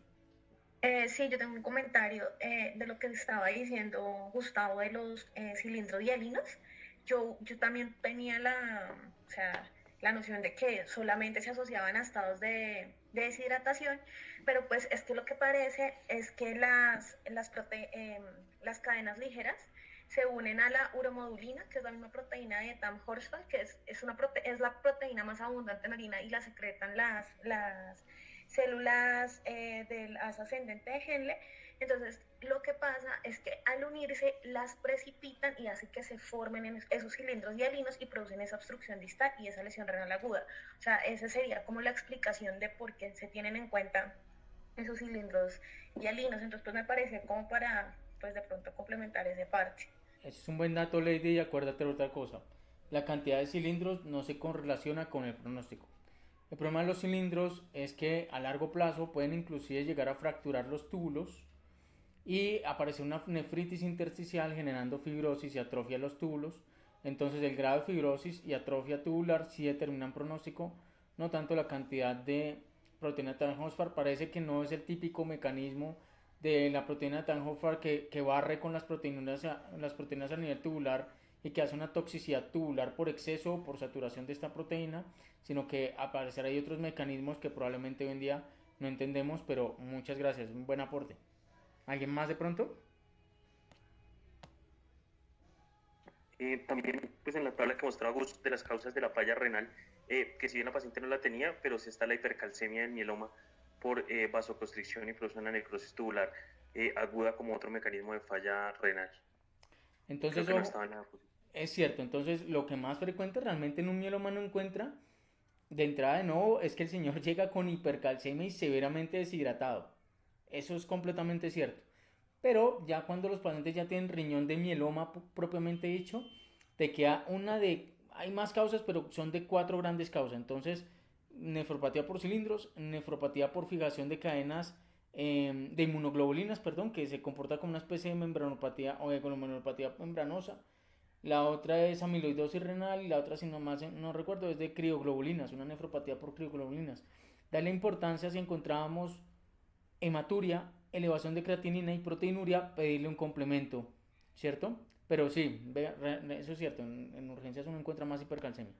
Sí, yo tengo un comentario de lo que estaba diciendo Gustavo de los cilindros hialinos. Yo también tenía o sea, la noción de que solamente se asociaban a estados de deshidratación, pero pues es que lo que parece es que las cadenas ligeras se unen a la uromodulina, que es la misma proteína de Tam Horsfall, que es la proteína más abundante en la orina y la secretan las células del asa ascendente de Henle. Entonces, lo que pasa es que al unirse las precipitan y hace que se formen esos cilindros hialinos y producen esa obstrucción distal y esa lesión renal aguda. O sea, esa sería como la explicación de por qué se tienen en cuenta esos cilindros hialinos. Entonces, pues me parece como para, pues de pronto complementar esa parte. Ese es un buen dato, Lady, y acuérdate de otra cosa. La cantidad de cilindros no se correlaciona con el pronóstico. El problema de los cilindros es que a largo plazo pueden inclusive llegar a fracturar los túbulos y aparecer una nefritis intersticial generando fibrosis y atrofia de los túbulos. Entonces el grado de fibrosis y atrofia tubular sí determinan pronóstico, no tanto la cantidad de proteína de Tan-Hoffmann parece que no es el típico mecanismo de la proteína de Tan-Hoffmann que barre con las proteínas a nivel tubular y que hace una toxicidad tubular por exceso o por saturación de esta proteína, sino que aparecerá hay otros mecanismos que probablemente hoy en día no entendemos, pero muchas gracias, un buen aporte. ¿Alguien más de pronto? También, pues en la tabla que mostraba Gus de las causas de la falla renal, que si bien la paciente no la tenía, pero sí está la hipercalcemia del mieloma por vasoconstricción y producción de necrosis tubular aguda como otro mecanismo de falla renal. Entonces, Creo que no estaba en la es cierto, entonces lo que más frecuente realmente en un mieloma no encuentra, de entrada de nuevo, es que el señor llega con hipercalcemia y severamente deshidratado. Eso es completamente cierto. Pero ya cuando los pacientes ya tienen riñón de mieloma propiamente dicho, te queda hay más causas, pero son de 4 grandes causas. Entonces, nefropatía por cilindros, nefropatía por fijación de cadenas de inmunoglobulinas, perdón, que se comporta como una especie de membranopatía o de glomerulopatía membranosa. La otra es amiloidosis renal y la otra, si no más no recuerdo, es de crioglobulinas, una nefropatía por crioglobulinas. Dale importancia si encontrábamos hematuria, elevación de creatinina y proteinuria, pedirle un complemento, ¿cierto? Pero sí, eso es cierto, en urgencias uno encuentra más hipercalcemia.